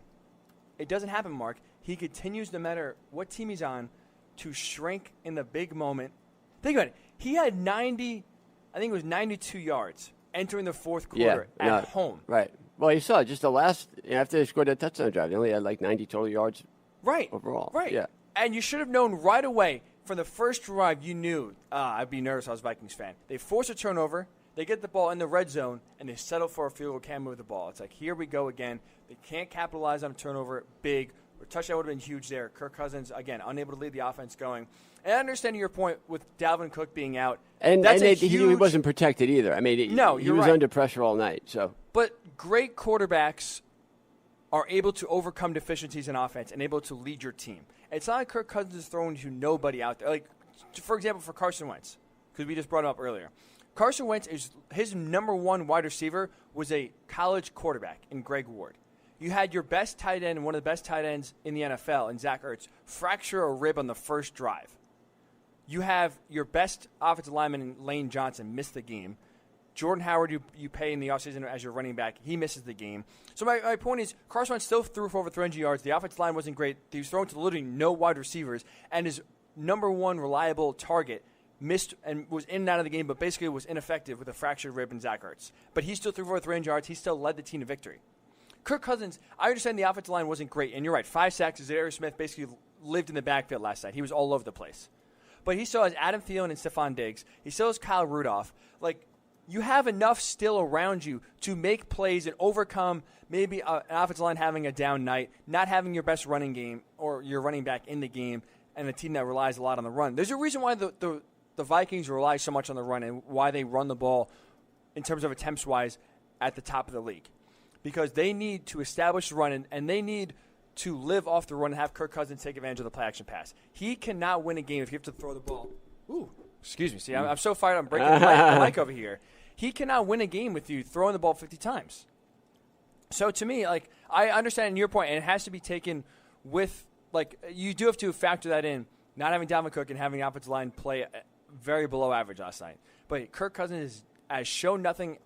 It doesn't happen, Mark. He continues, no matter what team he's on, to shrink in the big moment. Think about it. He had 92 yards entering the fourth quarter at home. Right. Well, you saw just after they scored that touchdown drive, they only had like 90 total yards overall. Right. Yeah. And you should have known right away from the first drive, you knew, I'd be nervous if I was a Vikings fan. They force a turnover. They get the ball in the red zone, and they settle for a field goal, can't move the ball. It's like, here we go again. They can't capitalize on a turnover. Big. A touchdown would have been huge there. Kirk Cousins, again, unable to lead the offense going. And I understand your point with Dalvin Cook being out. He wasn't protected either. I mean, he was under pressure all night. So, but great quarterbacks are able to overcome deficiencies in offense and able to lead your team. It's not like Kirk Cousins is throwing to nobody out there. Like, for example, for Carson Wentz, because we just brought him up earlier. Carson Wentz, his number one wide receiver was a college quarterback in Greg Ward. You had your best tight end, one of the best tight ends in the NFL, in Zach Ertz, fracture a rib on the first drive. You have your best offensive lineman in Lane Johnson miss the game. Jordan Howard, you pay in the offseason as your running back. He misses the game. So my point is, Carson Wentz still threw for over 300 yards. The offensive line wasn't great. He was throwing to literally no wide receivers. And his number one reliable target missed and was in and out of the game, but basically was ineffective with a fractured rib in Zach Ertz. But he still threw for over 300 yards. He still led the team to victory. Kirk Cousins, I understand the offensive line wasn't great. And you're right, 5 sacks. Zadarius Smith basically lived in the backfield last night. He was all over the place. But he still has Adam Thielen and Stephon Diggs. He still has Kyle Rudolph. Like, you have enough still around you to make plays and overcome maybe an offensive line having a down night, not having your best running game or your running back in the game, and a team that relies a lot on the run. There's a reason why the Vikings rely so much on the run and why they run the ball in terms of attempts-wise at the top of the league. Because they need to establish the run, and they need to live off the run and have Kirk Cousins take advantage of the play-action pass. He cannot win a game if you have to throw the ball. Ooh, excuse me. See, I'm so fired I'm breaking the mic over here. He cannot win a game with you throwing the ball 50 times. So to me, like, I understand your point, and it has to be taken with, like, you do have to factor that in, not having Dalvin Cook and having the offensive line play very below average last night. But Kirk Cousins has shown nothing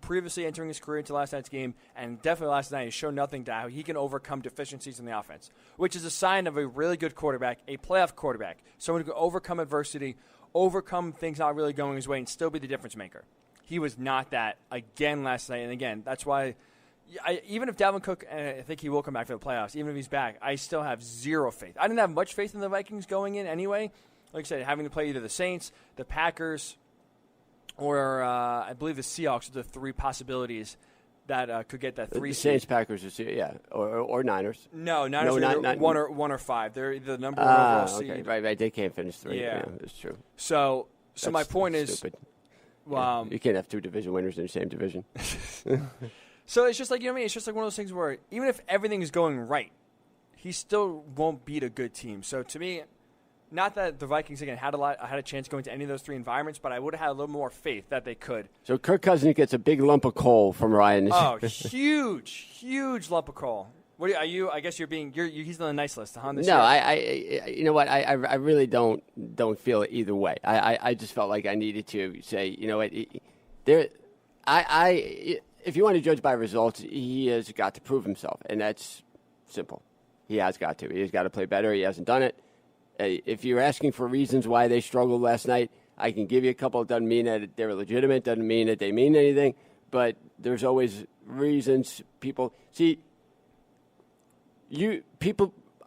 previously entering his career into last night's game, and definitely last night has shown nothing to how he can overcome deficiencies in the offense, which is a sign of a really good quarterback, a playoff quarterback, someone who can overcome adversity, overcome things not really going his way, and still be the difference maker. He was not that again last night, and again, that's why even if Dalvin Cook, and I think he will come back for the playoffs, even if he's back, I still have zero faith. I didn't have much faith in the Vikings going in anyway. Like I said, having to play either the Saints, the Packers, or I believe the Seahawks are the 3 possibilities that could get that 3 The seed. Saints, Packers, or Niners. No, Niners No, are not- one or 5. They're either the number 1 overall seed. Okay. Right. They can't finish 3. Yeah. That's true. So my point is, stupid. um, You can't have 2 division winners in the same division. so it's just like, you know what I mean? It's just like one of those things where even if everything is going right, he still won't beat a good team. So to me, not that the Vikings again had a chance going to any of those 3 environments, but I would have had a little more faith that they could. So Kirk Cousins gets a big lump of coal from Ryan. Oh, huge lump of coal. What are you? I guess he's on the nice list, huh? No, I you know what? I really don't feel it either way. I just felt like I needed to say, you know what? If you want to judge by results, he has got to prove himself, and that's simple. He has got to. He has got to play better. He hasn't done it. If you're asking for reasons why they struggled last night, I can give you a couple. It doesn't mean that they're legitimate. Doesn't mean that they mean anything. But there's always reasons. People see.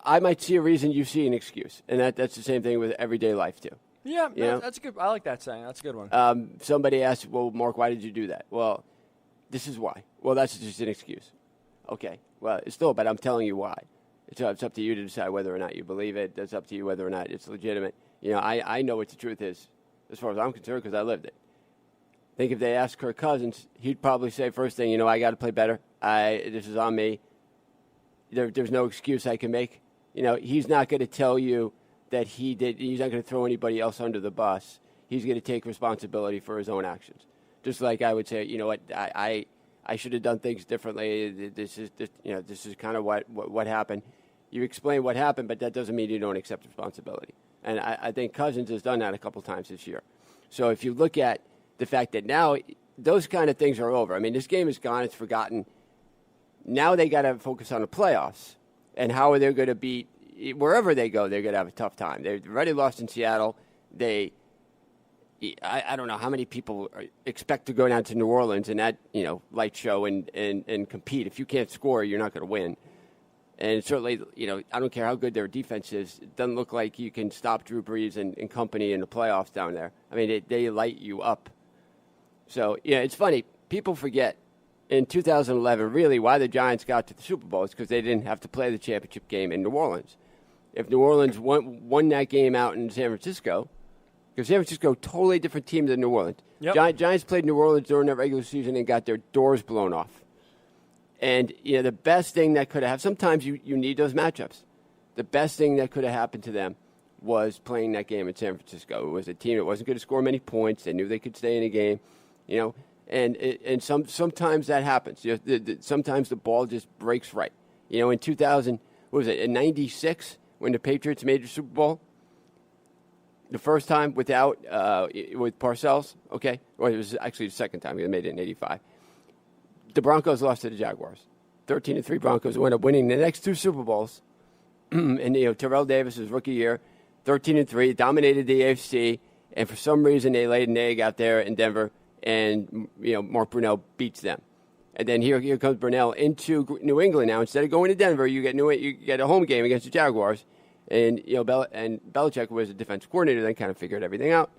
I might see a reason, you see an excuse, and that's the same thing with everyday life too. Yeah, You know? that's a good. I like that saying. That's a good one. Somebody asked, "Well, Mark, why did you do that?" Well, this is why. Well, that's just an excuse. Okay. Well, it's still, but I'm telling you why. It's up to you to decide whether or not you believe it. It's up to you whether or not it's legitimate. You know, I know what the truth is as far as I'm concerned because I lived it. I think if they asked Kirk Cousins, he'd probably say first thing, you know, I got to play better. This is on me. There's no excuse I can make. You know, he's not going to tell you that he did. He's not going to throw anybody else under the bus. He's going to take responsibility for his own actions. Just like I would say, you know what, I should have done things differently. This is kind of what happened. You explain what happened, but that doesn't mean you don't accept responsibility. And I think Cousins has done that a couple times this year. So if you look at the fact that now those kind of things are over. I mean, this game is gone. It's forgotten. Now they got to focus on the playoffs. And how are they going to beat – wherever they go, they're going to have a tough time. They've already lost in Seattle. I don't know how many people expect to go down to New Orleans and that, you know, light show and compete. If you can't score, you're not going to win. And certainly, you know, I don't care how good their defense is. It doesn't look like you can stop Drew Brees and company in the playoffs down there. I mean, they light you up. So, yeah, it's funny. People forget in 2011, really, why the Giants got to the Super Bowl is because they didn't have to play the championship game in New Orleans. If New Orleans won that game out in San Francisco, because San Francisco, totally different team than New Orleans. Yep. Giants played New Orleans during their regular season and got their doors blown off. And, you know, the best thing that could have, sometimes you need those matchups. The best thing that could have happened to them was playing that game in San Francisco. It was a team that wasn't going to score many points. They knew they could stay in the game, you know. And sometimes that happens. You know, sometimes the ball just breaks right. You know, in 2000, what was it, in 96, when the Patriots made the Super Bowl? The first time with Parcells, okay? Well, it was actually the second time. They made it in 85. The Broncos lost to the Jaguars. 13-3 Broncos wound up winning the next 2 Super Bowls. And, you know, Terrell Davis' rookie year, 13-3, dominated the AFC. And for some reason, they laid an egg out there in Denver. And, you know, Mark Brunell beats them. And then here comes Brunell into New England now. Instead of going to Denver, you get a home game against the Jaguars. And, you know, Belichick was a defensive coordinator, then kind of figured everything out.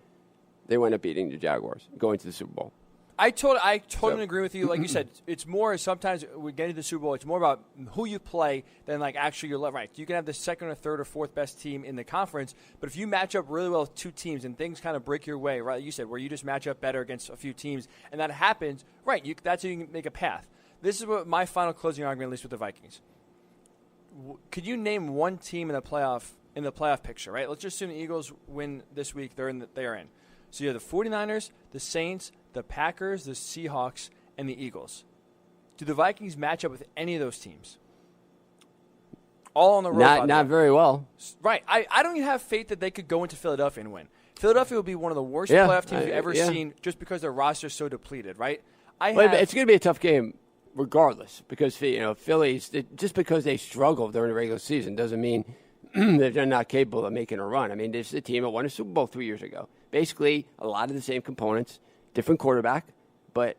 They wound up beating the Jaguars, going to the Super Bowl. I totally agree with you. Like you said, it's more sometimes we get into the Super Bowl, it's more about who you play than like actually your left. Right. You can have the second or third or fourth best team in the conference, but if you match up really well with 2 teams and things kind of break your way, right? Like you said, where you just match up better against a few teams, and that happens, right? That's how you can make a path. This is what my final closing argument, at least with the Vikings. Could you name one team in the playoff picture? Right. Let's just assume the Eagles win this week. They're in. So you have the 49ers, the Saints, the Packers, the Seahawks, and the Eagles. Do the Vikings match up with any of those teams? All on the road. Not very well. Right. I don't even have faith that they could go into Philadelphia and win. Philadelphia would be one of the worst playoff teams we've ever seen just because their roster is so depleted, right? It's going to be a tough game regardless because, you know, Phillies, just because they struggle during the regular season doesn't mean that they're not capable of making a run. I mean, this is a team that won a Super Bowl 3 years ago. Basically, a lot of the same components, different quarterback, but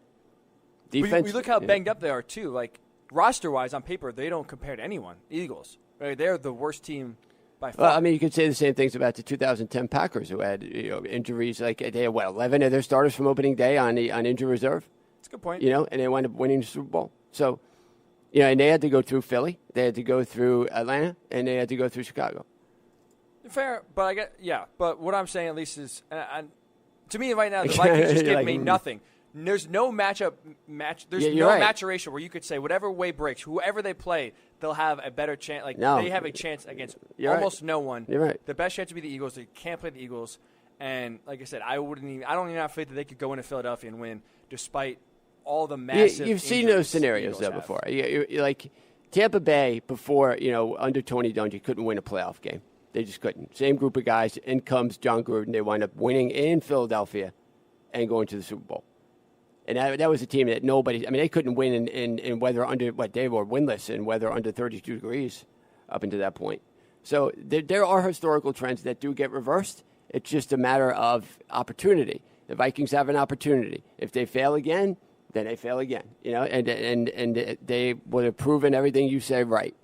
defense. We look how banged up they are, too. Like, roster-wise, on paper, they don't compare to anyone. Eagles, right? They're the worst team by far. Well, I mean, you could say the same things about the 2010 Packers, who had injuries. Like, they had, 11 of their starters from opening day on injury reserve? That's a good point. You know, and they wound up winning the Super Bowl. So, you know, and they had to go through Philly, they had to go through Atlanta, and they had to go through Chicago. Fair, but but what I'm saying at least is, to me right now, the Vikings just give me nothing. There's no There's no maturation where you could say whatever way breaks, whoever they play, they'll have a better chance. Like they have a chance against almost no one. You're right. The best chance would be the Eagles. They can't play the Eagles, and like I said, I don't even have faith that they could go into Philadelphia and win, despite all the massive. You've seen those scenarios though before. You're like Tampa Bay before, you know, under Tony Dungy couldn't win a playoff game. They just couldn't. Same group of guys. In comes John Gruden. They wind up winning in Philadelphia and going to the Super Bowl. And that was a team that nobody – I mean, they couldn't win in weather under – they were winless in weather under 32 degrees up until that point. So there are historical trends that do get reversed. It's just a matter of opportunity. The Vikings have an opportunity. If they fail again, then they fail again. You know, and they would have proven everything you say right.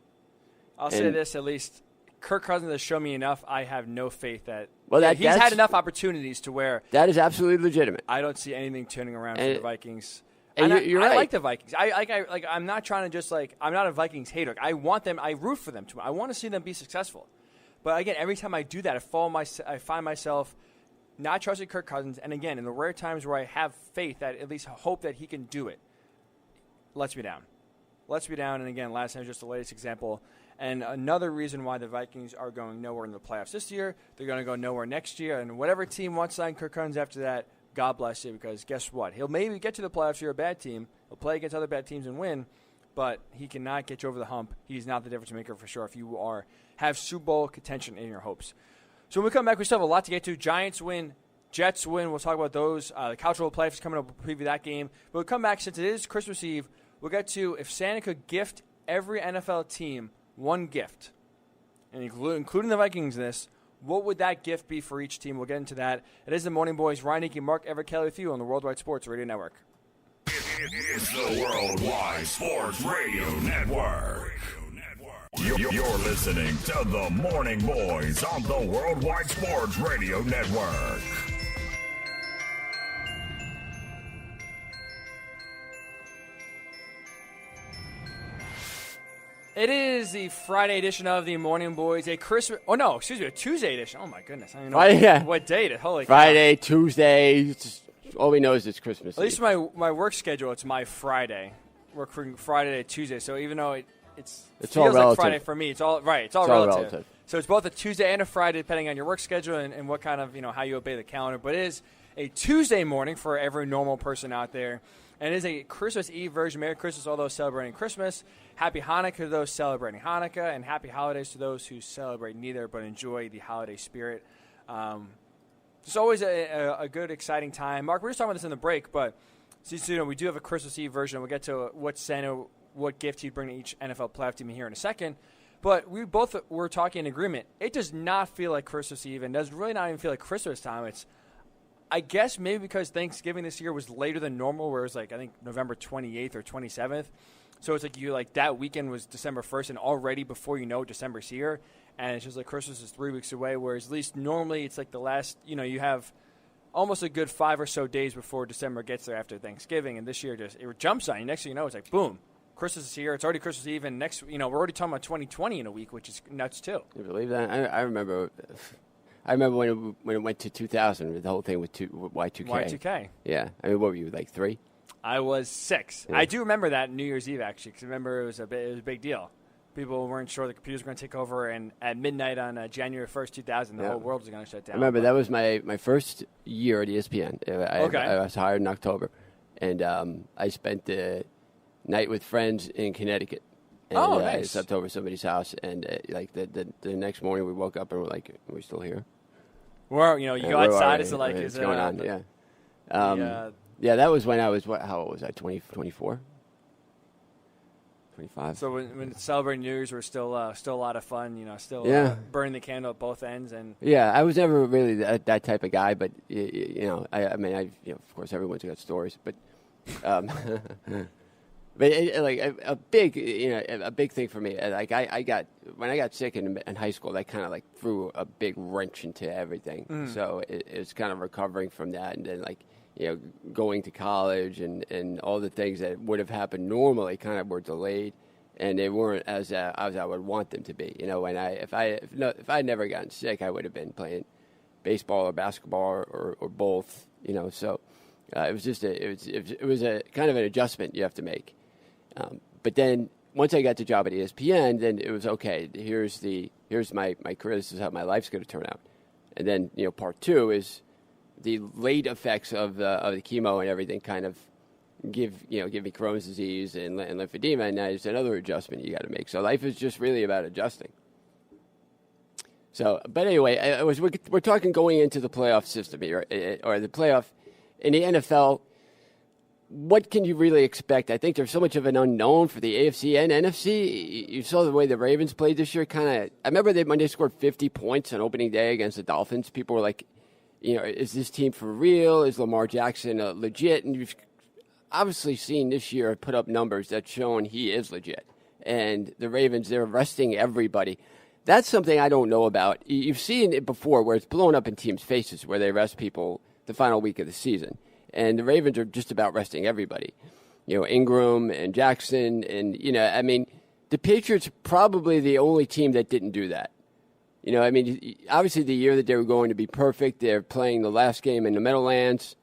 I'll say this at least. Kirk Cousins has shown me enough. I have no faith that he's had enough opportunities to where that is absolutely legitimate. I don't see anything turning around for the Vikings. And you're right. I like the Vikings. I'm not trying to just I'm not a Vikings hater. I want them. I root for them too. I want to see them be successful. But again, every time I do that, I find myself not trusting Kirk Cousins. And again, in the rare times where I have faith that at least hope that he can do it, lets me down. And again, last time was just the latest example. And another reason why the Vikings are going nowhere in the playoffs this year, they're going to go nowhere next year. And whatever team wants to sign Kirk Cousins after that, God bless you, because guess what? He'll maybe get to the playoffs if you're a bad team. He'll play against other bad teams and win, but he cannot get you over the hump. He's not the difference maker for sure if you have Super Bowl contention in your hopes. So when we come back, we still have a lot to get to. Giants win. Jets win. We'll talk about those. The Couch Roll playoffs coming up. We'll preview that game. But we'll come back, since it is Christmas Eve, we'll get to if Santa could gift every NFL team one gift, and including the Vikings in this, what would that gift be for each team? We'll get into that. It is the Morning Boys. Ryan Hickey, Mark Everett Kelly with you on the Worldwide Sports Radio Network. It's the Worldwide Sports Radio Network. You're listening to the Morning Boys on the Worldwide Sports Radio Network. It is the Friday edition of the Morning Boys, a Tuesday edition. Oh, my goodness. I don't know what date it. Holy Friday, cow. Tuesday. All we know is it's Christmas. At least my work schedule, it's my Friday. Working Friday to Tuesday. So even though it feels all relative. Like Friday for me, it's all relative. So it's both a Tuesday and a Friday, depending on your work schedule and what kind of, how you obey the calendar. But it is a Tuesday morning for every normal person out there. And it is a Christmas Eve version. Merry Christmas to all those celebrating Christmas. Happy Hanukkah to those celebrating Hanukkah. And happy holidays to those who celebrate neither but enjoy the holiday spirit. It's always a good, exciting time. Mark, we were just talking about this in the break, but since we do have a Christmas Eve version, we'll get to what gift he'd bring to each NFL playoff team here in a second. But we both were talking in agreement. It does not feel like Christmas Eve and does really not even feel like Christmas time. It's, I guess, maybe because Thanksgiving this year was later than normal, where it was I think November 28th or 27th. So it's that weekend was December 1st, and already before you know it, December's here. And it's just like Christmas is 3 weeks away, whereas at least normally it's like the last, you have almost a good 5 or so days before December gets there after Thanksgiving. And this year it jumps on you. Next thing you know, it's like, boom, Christmas is here. It's already Christmas Eve. And next, we're already talking about 2020 in a week, which is nuts too. You believe that? I remember when it went to 2000, the whole thing with Y2K. Y2K. Yeah. I mean, what were you, like 3? I was 6. Yeah. I do remember that New Year's Eve, actually, because I remember it was a big deal. People weren't sure the computers were going to take over, and at midnight on January 1st, 2000, the whole world was going to shut down. I remember that was my first year at ESPN. I was hired in October, and I spent the night with friends in Connecticut. And, nice. I slept over somebody's house, and the next morning we woke up and we're like, are we still here? Well, you go outside, it's like, what's going on? Yeah. Yeah, that was when I was, how old was I, 24? 25. So when celebrating New Year's, we're still a lot of fun, burning the candle at both ends. And yeah, I was never really that type of guy, but, of course, everyone's got stories, but but a big thing for me, when I got sick in high school, that kind of threw a big wrench into everything. So it's kind of recovering from that, and then going to college and all the things that would have happened normally kind of were delayed, and they weren't as I would want them to be. If I'd never gotten sick, I would have been playing baseball or basketball or both. So it was just it was a kind of an adjustment you have to make. But then once I got the job at ESPN, then it was okay. Here's my career. This is how my life's going to turn out. And then part two is the late effects of the chemo and everything kind of give me Crohn's disease and lymphedema, and now there's another adjustment you got to make. So life is just really about adjusting. So, but anyway, we're talking going into the playoff system here, or the playoff in the NFL. What can you really expect? I think there's so much of an unknown for the AFC and NFC. You saw the way the Ravens played this year. I remember when they scored 50 points on opening day against the Dolphins. People were like, is this team for real? Is Lamar Jackson legit? And you've obviously seen this year put up numbers that shown he is legit. And the Ravens, they're resting everybody. That's something I don't know about. You've seen it before where it's blown up in teams' faces where they rest people the final week of the season. And the Ravens are just about resting everybody. Ingram and Jackson. And, the Patriots are probably the only team that didn't do that. Obviously the year that they were going to be perfect, they're playing the last game in the Meadowlands.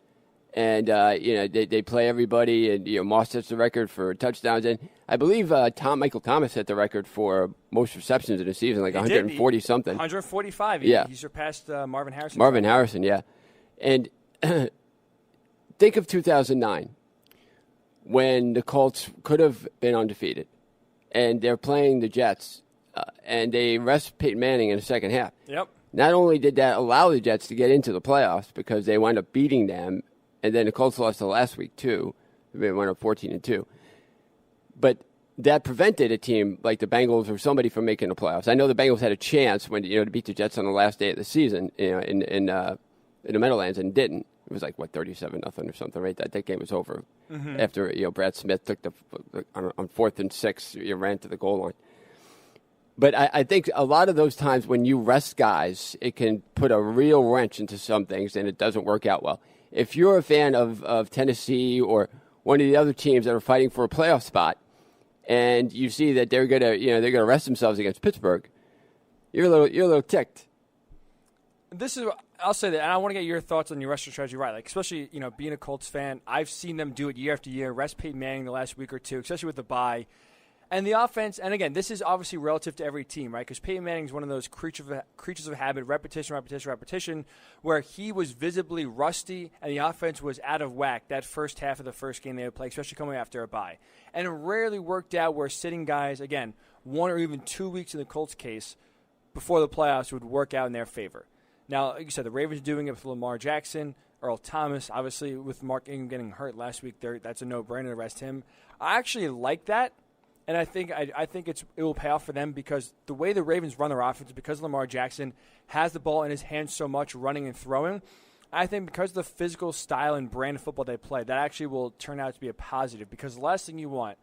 And, they play everybody. And, Moss sets the record for touchdowns. And I believe Michael Thomas set the record for most receptions in a season, like 140-something. 145. Yeah. He surpassed Marvin Harrison. Marvin Harrison, yeah. And think of 2009 when the Colts could have been undefeated. And they're playing the Jets. And they rest Peyton Manning in the second half. Yep. Not only did that allow the Jets to get into the playoffs because they wound up beating them, and then the Colts lost the last week too. They went up 14-2. But that prevented a team like the Bengals or somebody from making the playoffs. I know the Bengals had a chance to beat the Jets on the last day of the season in the Meadowlands and didn't. It was like 37-0 or something, right? That game was over after Brad Smith took on 4th and 6, ran to the goal line. But I think a lot of those times when you rest guys, it can put a real wrench into some things, and it doesn't work out well. If you're a fan of Tennessee or one of the other teams that are fighting for a playoff spot, and you see that they're gonna rest themselves against Pittsburgh, you're a little ticked. I'll say that, and I want to get your thoughts on your resting strategy, right? Like, especially, being a Colts fan, I've seen them do it year after year, rest Peyton Manning the last week or two, especially with the bye. And the offense, and again, this is obviously relative to every team, right? Because Peyton Manning is one of those creatures of habit, repetition, where he was visibly rusty and the offense was out of whack that first half of the first game they would play, especially coming after a bye. And it rarely worked out where sitting guys, again, 1 or even 2 weeks in the Colts case before the playoffs would work out in their favor. Now, like you said, the Ravens doing it with Lamar Jackson, Earl Thomas, obviously with Mark Ingram getting hurt last week, that's a no-brainer to rest him. I actually like that. And I think it will pay off for them because the way the Ravens run their offense, because Lamar Jackson has the ball in his hands so much running and throwing, I think because of the physical style and brand of football they play, that actually will turn out to be a positive because the last thing you want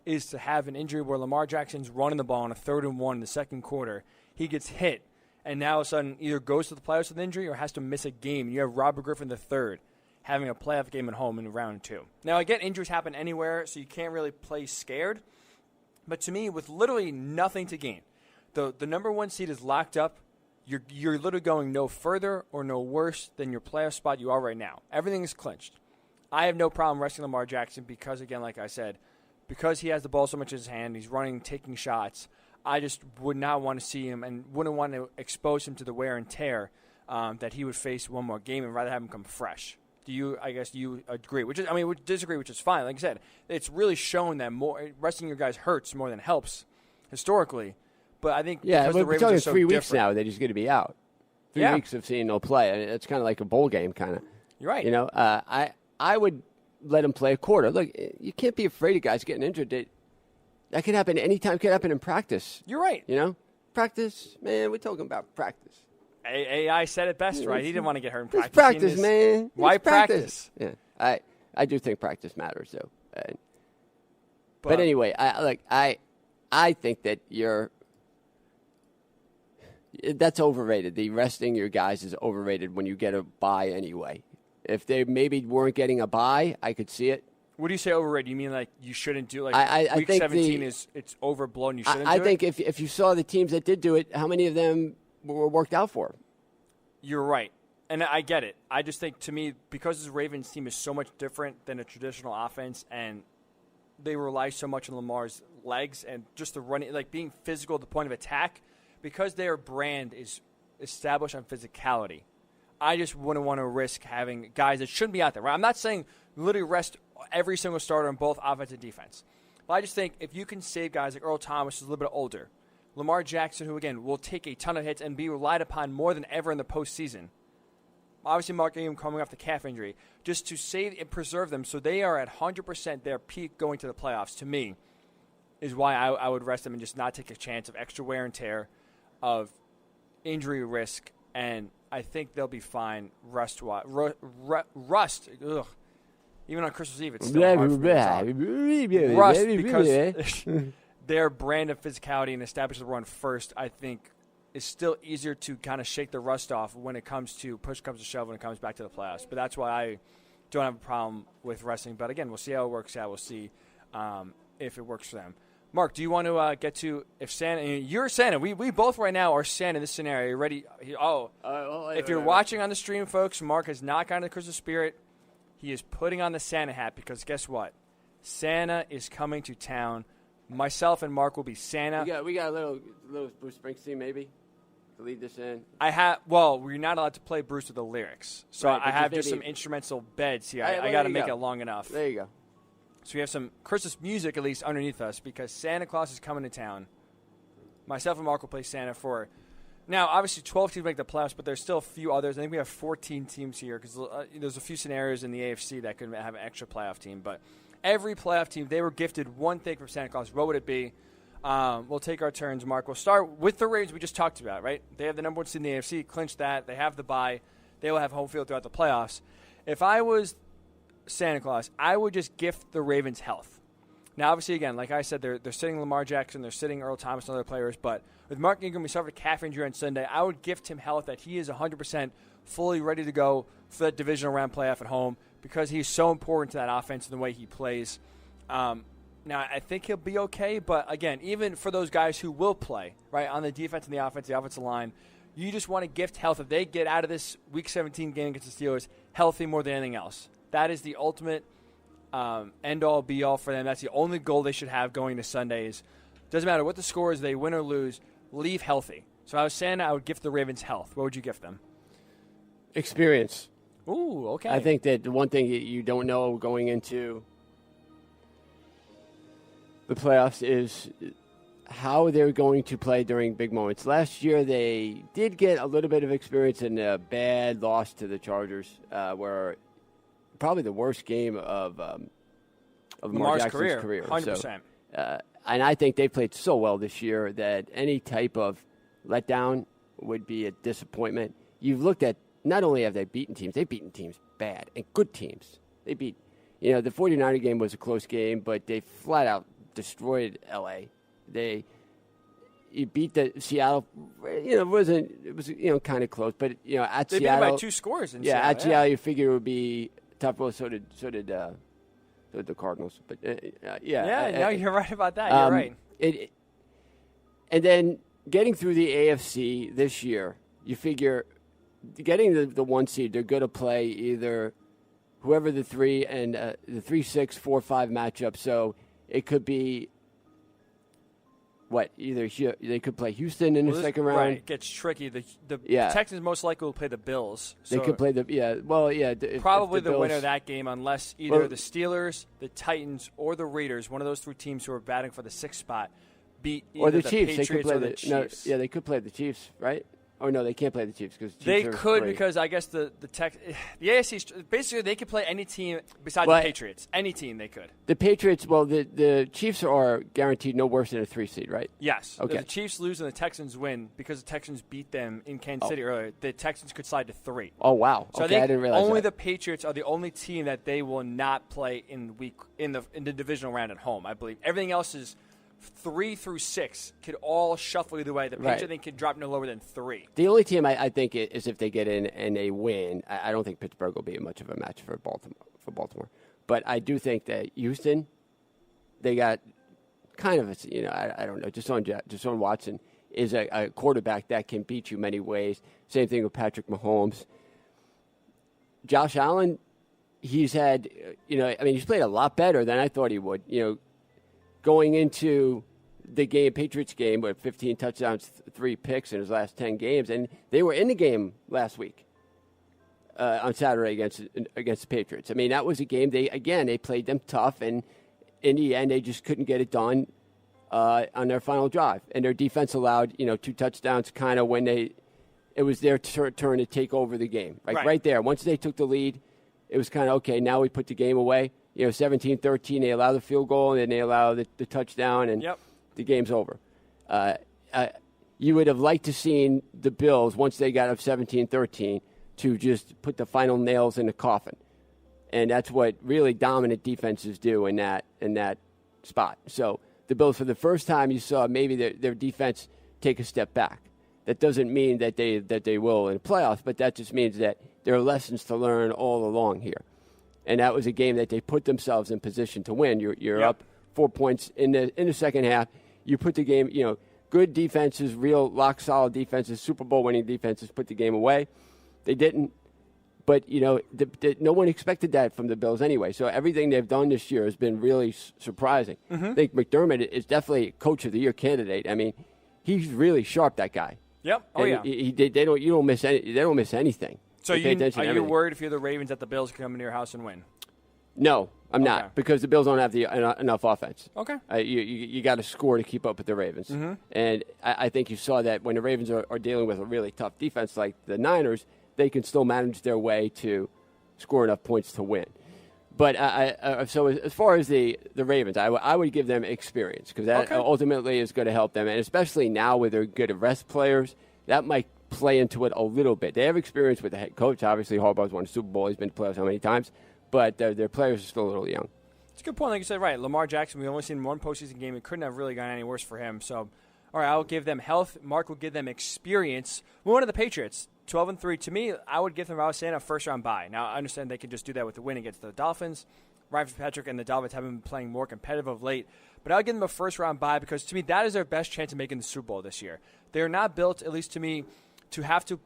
is to have an injury where Lamar Jackson's running the ball on a 3rd and 1 in the second quarter. He gets hit, and now all of a sudden either goes to the playoffs with an injury or has to miss a game. You have Robert Griffin III having a playoff game at home in round 2. Now, again, injuries happen anywhere, so you can't really play scared. But to me, with literally nothing to gain, the number 1 seed is locked up. You're literally going no further or no worse than your playoff spot you are right now. Everything is clinched. I have no problem resting Lamar Jackson because, again, like I said, because he has the ball so much in his hand, he's running, taking shots. I just would not want to see him and wouldn't want to expose him to the wear and tear that he would face one more game and rather have him come fresh. I guess you agree? We disagree, which is fine. Like I said, it's really shown that resting your guys hurts more than helps historically. But I think because the Ravens are so 3 weeks different, now that he's going to be out. 3 weeks of seeing no play. I mean, it's kind of like a bowl game, kind of. You're right. I would let him play a quarter. Look, you can't be afraid of guys getting injured. That can happen anytime. It can happen in practice. You're right. Practice, man. We're talking about practice. AI said it best, right? He didn't want to get hurt in practice. It's practice, man. Why practice? Yeah, I do think practice matters, though. But anyway, I think that that's overrated. The resting your guys is overrated when you get a bye anyway. If they maybe weren't getting a bye, I could see it. What do you say overrated? You mean like you shouldn't do like I week think 17 it's overblown? You shouldn't. I do think it? if you saw the teams that did do it, how many of them were worked out for? You're right, and I get it. I just think to me because this Ravens team is so much different than a traditional offense, and they rely so much on Lamar's legs and just the running, like being physical at the point of attack, because their brand is established on physicality. I just wouldn't want to risk having guys that shouldn't be out there. Right? I'm not saying literally rest every single starter on both offense and defense. But I just think if you can save guys like Earl Thomas, who's a little bit older, Lamar Jackson, who, again, will take a ton of hits and be relied upon more than ever in the postseason. Obviously, Mark Ingram coming off the calf injury, just to save and preserve them so they are at 100% their peak going to the playoffs, to me, is why I would rest them and just not take a chance of extra wear and tear, of injury risk, and I think they'll be fine rust. Ugh. Even on Christmas Eve, it's still hard for me to talk. Rust, because their brand of physicality and establish the run first, I think, is still easier to kind of shake the rust off when it comes to push comes to shove when it comes back to the playoffs. But that's why I don't have a problem with resting. But again, we'll see how it works out. We'll see if it works for them. Mark, do you want to get to if Santa? You're Santa. We both right now are Santa in this scenario. Are you ready? If you're watching on the stream, folks, Mark has not gotten the Christmas spirit. He is putting on the Santa hat because guess what? Santa is coming to town. Myself and Mark will be Santa. We got a little Bruce Springsteen maybe to lead this in. We're not allowed to play Bruce with the lyrics, so right, I have just some instrumental beds here. I got to make it long enough. There you go. So we have some Christmas music at least underneath us because Santa Claus is coming to town. Myself and Mark will play Santa for. Now, obviously, 12 teams make the playoffs, but there's still a few others. I think we have 14 teams here because there's a few scenarios in the AFC that could have an extra playoff team. But every playoff team, they were gifted one thing from Santa Claus. What would it be? We'll take our turns, Mark. We'll start with the Ravens we just talked about, right? They have the number one seed in the AFC, clinched that. They have the bye. They will have home field throughout the playoffs. If I was Santa Claus, I would just gift the Ravens health. Now, obviously, again, like I said, they're sitting Lamar Jackson, they're sitting Earl Thomas and other players, but with Mark Ingram, he suffered a calf injury on Sunday. I would gift him health that he is 100% fully ready to go for that divisional round playoff at home because he's so important to that offense and the way he plays. Now, I think he'll be okay, but again, even for those guys who will play, right, on the defense and the offensive line, you just want to gift health. If they get out of this Week 17 game against the Steelers healthy more than anything else, that is the ultimate end-all, be-all for them. That's the only goal they should have going to Sundays. Doesn't matter what the score is, they win or lose, leave healthy. So I was saying I would gift the Ravens health. What would you gift them? Experience. Ooh, okay. I think that the one thing you don't know going into the playoffs is how they're going to play during big moments. Last year they did get a little bit of experience in a bad loss to the Chargers, where probably the worst game of Lamar Jackson's career. 100%. So, and I think they played so well this year that any type of letdown would be a disappointment. You've looked at, not only have they beaten teams, they've beaten teams bad and good teams. They beat, the 49er game was a close game, but they flat out destroyed L.A. You beat the Seattle. It was kind of close, but at they Seattle, beat them by 2 scores. At Seattle, you figure it would be tough. Well, so did the Cardinals, but no, you're right about that. You're right. And then getting through the AFC this year, you figure getting the 1 seed, they're going to play either whoever the 3 and the 3-6, 4-5 matchup. So it could be either they could play Houston in the second round. Right, it gets tricky. The Texans most likely will play the Bills. So they could play probably the Bills, winner of that game, unless either the Steelers, the Titans, or the Raiders, one of those 3 teams who are batting for the 6th spot, beat either the Chiefs. Patriots they could play or the Chiefs. They could play the Chiefs, right? Oh no, they can't play the Chiefs because they could great. Because I guess the AFC basically they could play any team besides the Patriots. Any team they could. The Patriots, the Chiefs are guaranteed no worse than a 3 seed, right? Yes. Okay. If the Chiefs lose and the Texans win because the Texans beat them in Kansas City earlier, the Texans could slide to 3. Oh wow! So okay, I didn't realize only that. the Patriots are the only team that they will not play in the divisional round at home. I believe everything else is 3 through 6 could all shuffle either way. The Patriots, I think, could drop no lower than 3. The only team I think is if they get in and they win. I don't think Pittsburgh will be much of a match for Baltimore. But I do think that Houston, they got kind of I don't know. Deshaun Watson is a quarterback that can beat you many ways. Same thing with Patrick Mahomes. Josh Allen, he's had he's played a lot better than I thought he would. Going into the Patriots game with 15 touchdowns, 3 picks in his last 10 games, and they were in the game last week on Saturday against the Patriots. I mean, that was a game they played them tough, and in the end they just couldn't get it done on their final drive, and their defense allowed 2 touchdowns kind of when it was their turn to take over the game, right there. Once they took the lead, it was kind of okay. Now we put the game away. 17-13, they allow the field goal, and then they allow the touchdown, and the game's over. You would have liked to seen the Bills, once they got up 17-13, to just put the final nails in the coffin. And that's what really dominant defenses do in that spot. So the Bills, for the first time, you saw maybe their defense take a step back. That doesn't mean that they will in the playoffs, but that just means that there are lessons to learn all along here. And that was a game that they put themselves in position to win. You're up 4 points in the second half. You put the game, good defenses, real rock-solid defenses, Super Bowl winning defenses put the game away. They didn't. But, no one expected that from the Bills anyway. So everything they've done this year has been really surprising. Mm-hmm. I think McDermott is definitely a Coach of the Year candidate. I mean, he's really sharp, that guy. Yep. Oh, and they don't miss anything. So are you worried if you're the Ravens that the Bills can come into your house and win? No, I'm not, because the Bills don't have enough offense. Okay. You got to score to keep up with the Ravens. Mm-hmm. And I think you saw that when the Ravens are dealing with a really tough defense like the Niners, they can still manage their way to score enough points to win. But so as far as the Ravens, I would give them experience, because that ultimately is going to help them. And especially now with their good rest players, that might play into it a little bit. They have experience with the head coach. Obviously, Harbaugh's won a Super Bowl. He's been to playoffs how many times? But their players are still a little young. It's a good point. Like you said, right. Lamar Jackson, we've only seen one postseason game. It couldn't have really gone any worse for him. So, all right, I'll give them health. Mark will give them experience. Moving on to the Patriots, 12-3. To me, I would give them, I was saying, a first-round bye. Now, I understand they can just do that with the win against the Dolphins. Ryan Fitzpatrick and the Dolphins have been playing more competitive of late. But I would give them a first-round bye because, to me, that is their best chance of making the Super Bowl this year. They are not built, at least to me, to have to,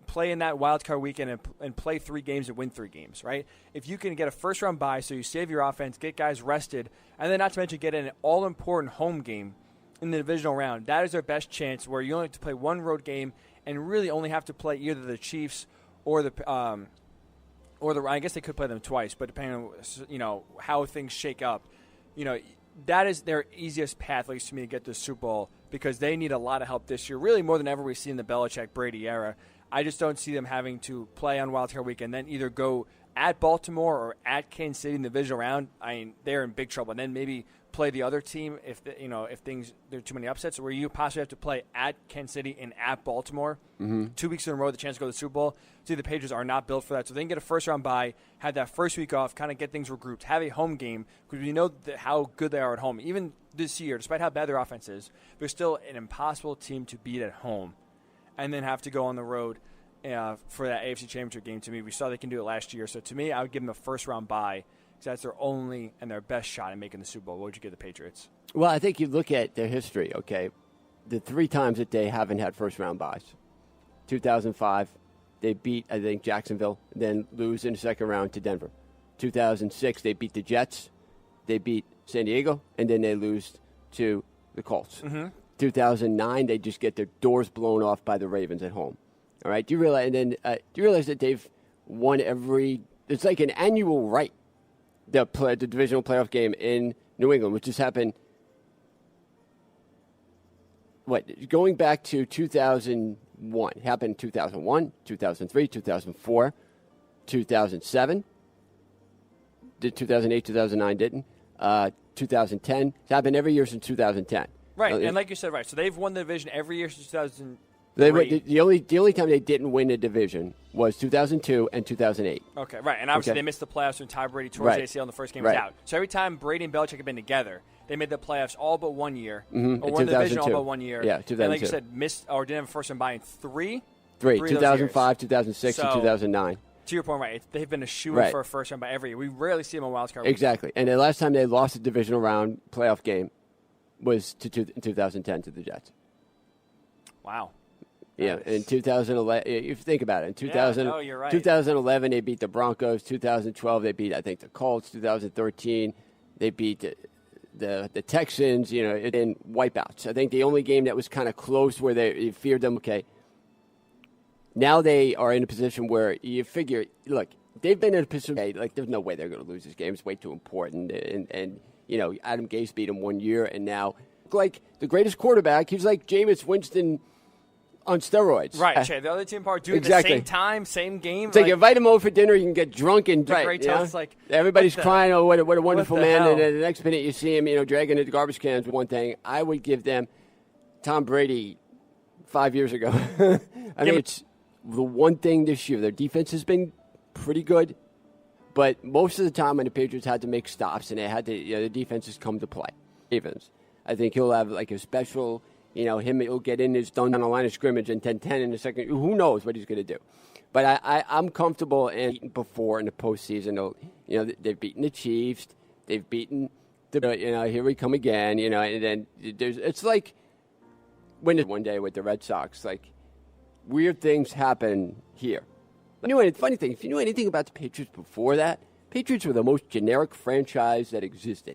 play in that wild card weekend and play 3 games and win 3 games, right? If you can get a first-round bye, so you save your offense, get guys rested, and then not to mention get an all-important home game in the divisional round, that is their best chance, where you only have to play 1 road game and really only have to play either the Chiefs or the I guess they could play them twice, but depending on how things shake up, that is their easiest path, at least to me, to get to the Super Bowl, because they need a lot of help this year, really more than ever we've seen in the Belichick-Brady era. I just don't see them having to play on Wild Card Weekend, then either go at Baltimore or at Kansas City in the divisional round. I mean, they're in big trouble. And then maybe play the other team if there are too many upsets, where you possibly have to play at Kansas City and at Baltimore 2 weeks in a row, the chance to go to the Super Bowl. See, the Patriots are not built for that. So they can get a first-round bye, have that first week off, kind of get things regrouped, have a home game, because we know how good they are at home. Even this year, despite how bad their offense is, they're still an impossible team to beat at home, and then have to go on the road for that AFC Championship game. To me, we saw they can do it last year. So to me, I would give them a first-round bye, because that's their only and their best shot at making the Super Bowl. What would you give the Patriots? Well, I think you look at their history, okay? The 3 times that they haven't had first-round byes. 2005, they beat, I think, Jacksonville, then lose in the second round to Denver. 2006, they beat the Jets. They beat San Diego, and then they lose to the Colts. 2009, they just get their doors blown off by the Ravens at home. All right, do you realize that they've won it's like an annual right, the divisional playoff game in New England, which just happened, going back to 2001. It happened in 2001, 2003, 2004, 2007. 2008, 2009 didn't. 2010. It's happened every year since 2010. Right, and like you said, right, so they've won the division every year since 2000. The only time they didn't win a division was 2002 and 2008. Okay, right, and obviously they missed the playoffs when Tom Brady tore his ACL in the first game was out. So every time Brady and Belichick have been together, they made the playoffs all but 1 year, Mm-hmm. or won the division all but 1 year. Yeah, 2002. And like you said, missed or didn't have a first round bye in three. 2005, 2006, so, and 2009. To your point, right? They've been a shoe Right. for a first round bye every year. We rarely see them in wild card. Exactly. And the last time they lost a divisional round playoff game was in 2010 to the Jets. Wow. Yeah, in 2011, if you think about it, in 2011 they beat the Broncos. 2012 they beat, I think, the Colts. 2013 they beat the Texans. In wipeouts. I think the only game that was kind of close where they feared them. Okay, now they are in a position where you figure, look, they've been in a position like there's no way they're going to lose this game. It's way too important. And Adam Gase beat them 1 year, and now like the greatest quarterback, he's like Jameis Winston on steroids. Right, the other team part doing exactly. the same time, same game. It's like you invite him over for dinner, you can get drunk and great time. It's like everybody's crying, oh, what a wonderful man. hell? And then the next minute you see him, dragging the garbage cans with one thing. I would give them Tom Brady 5 years ago. I mean, it's the one thing this year. Their defense has been pretty good, but most of the time when the Patriots had to make stops and they had to, the defense has come to play. Evans, I think he'll have like a special. He'll get in his done on the line of scrimmage and 10-10 in the second. Who knows what he's going to do? But I'm comfortable and before in the postseason. They've beaten the Chiefs. They've beaten here we come again. And then it's like when one day with the Red Sox, like weird things happen here. Funny thing, if you knew anything about the Patriots before that, Patriots were the most generic franchise that existed.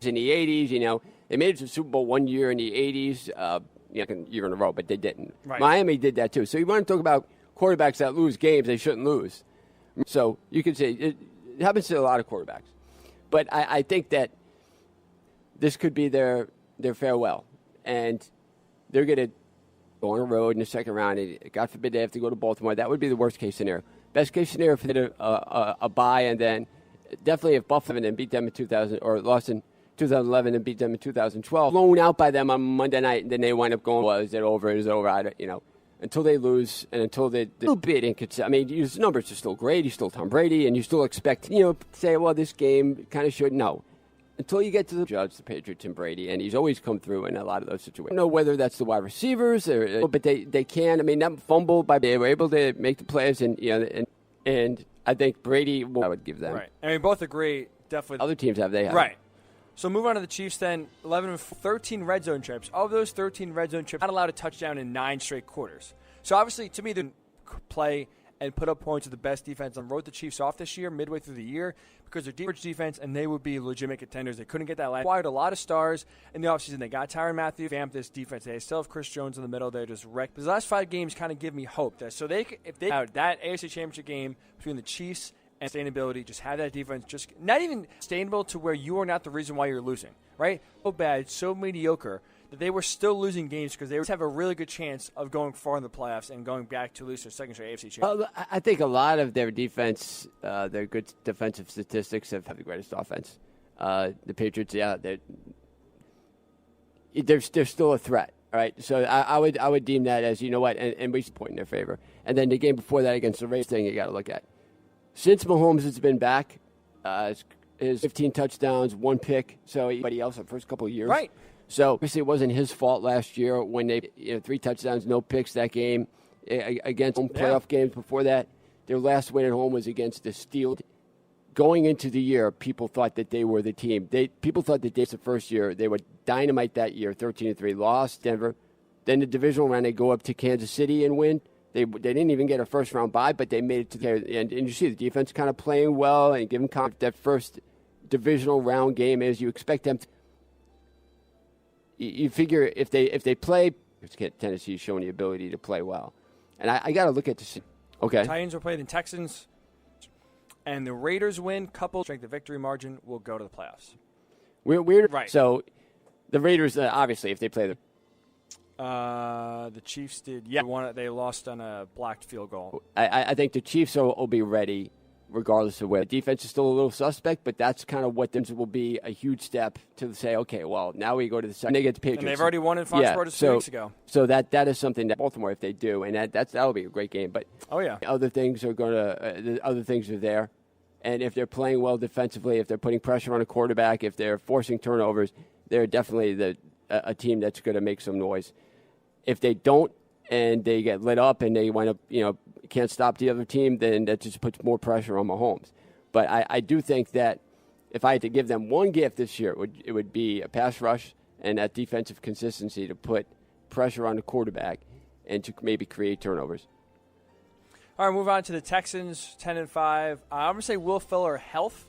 In the 80s, they made it to the Super Bowl 1 year in the 80s, year in a row, but they didn't. Right. Miami did that too. So you want to talk about quarterbacks that lose games they shouldn't lose. So you could say it happens to a lot of quarterbacks. But I think that this could be their farewell. And they're going to go on the road in the second round. And God forbid they have to go to Baltimore. That would be the worst case scenario. Best case scenario for them a bye, and then definitely if Buffalo and beat them in 2000 or lost in 2011 and beat them in 2012, blown out by them on Monday night, and then they wind up going, was it over? Is it over? Until they lose and until they a little bit inconsistent. I mean, his numbers are still great. He's still Tom Brady, and you still expect, say, well, this game kind of should. No. Until you get to the Judge, the Patriots, and Brady, and he's always come through in a lot of those situations. I don't know whether that's the wide receivers, but they can. I mean, that fumble, they were able to make the plays, and I think Brady, I would give them. Right. And we both agree, definitely. Other teams have. Right. So move on to the Chiefs then. 13 red zone trips. Of those 13 red zone trips, not allowed a touchdown in 9 straight quarters. So obviously, to me, they play and put up points with the best defense and wrote the Chiefs off this year, midway through the year, because they're deep defense and they would be legitimate contenders. They couldn't get that last. Acquired a lot of stars in the offseason. They got Tyrann Mathieu, vamped this defense. They still have Chris Jones in the middle. They're just wrecked. The last 5 games kind of give me hope. So if they have that AFC Championship game between the Chiefs and sustainability, just have that defense, just not even sustainable to where you are not the reason why you're losing, right? So bad, so mediocre that they were still losing games because they would have a really good chance of going far in the playoffs and going back to lose their second straight AFC championship. I think a lot of their defense, their good defensive statistics have the greatest offense. The Patriots, they're still a threat. All right, so I would deem that as, and we should point in their favor. And then the game before that against the Raiders thing, you got to look at. Since Mahomes has been back, his 15 touchdowns, 1 pick. So anybody else the first couple of years, right? So obviously it wasn't his fault last year when they 3 touchdowns, no picks that game against home playoff games before that. Their last win at home was against the Steelers. Going into the year, people thought that they were the team. People thought that the first year they were dynamite that year. 13-3, lost Denver. Then the divisional round, they go up to Kansas City and win. They didn't even get a first-round bye, but they made it to there. And you see the defense kind of playing well and giving that first divisional round game as you expect them to. You figure if they play, Tennessee's showing the ability to play well. And I got to look at this. Okay. Titans will play the Texans, and the Raiders win, coupled strength of victory margin, will go to the playoffs. Weird. Right. So the Raiders, obviously, if they play the Chiefs did. Yeah, they lost on a blocked field goal. I think the Chiefs will be ready regardless of where. The defense is still a little suspect, but that's kind of what will be a huge step to say, okay, well, now we go to the second. And they get the Patriots. And they've already won in Foxborough 2 weeks ago. So that is something that Baltimore, if they do, and that'll be a great game. But other things are there. And if they're playing well defensively, if they're putting pressure on a quarterback, if they're forcing turnovers, they're definitely a team that's going to make some noise. If they don't and they get lit up and they wind up, can't stop the other team, then that just puts more pressure on Mahomes. But I do think that if I had to give them one gift this year, it would be a pass rush and that defensive consistency to put pressure on the quarterback and to maybe create turnovers. All right, move on to the Texans, 10-5. I'm going to say Will Fuller health.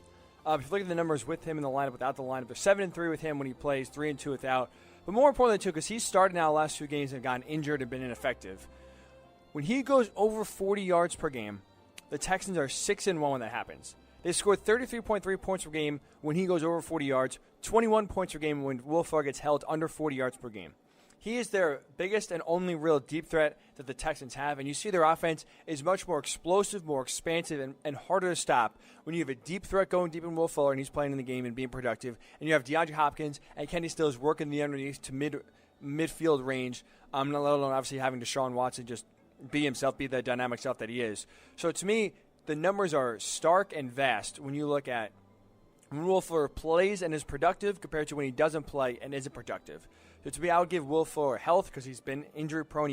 If you look at the numbers with him in the lineup, without the lineup, they're 7-3 with him when he plays, 3-2 without. But more importantly, too, because he's started now the last 2 games and gotten injured and been ineffective. When he goes over 40 yards per game, the Texans are 6-1 when that happens. They scored 33.3 points per game when he goes over 40 yards, 21 points per game when Will Fuller gets held under 40 yards per game. He is their biggest and only real deep threat that the Texans have, and you see their offense is much more explosive, more expansive, and harder to stop when you have a deep threat going deep in Will Fuller and he's playing in the game and being productive, and you have DeAndre Hopkins and Kenny Stills working the underneath to midfield range, let alone obviously having Deshaun Watson just be himself, be the dynamic self that he is. So to me, the numbers are stark and vast when you look at when Will Fuller plays and is productive compared to when he doesn't play and isn't productive. So to me, I would give Will Fuller health because he's been injury-prone.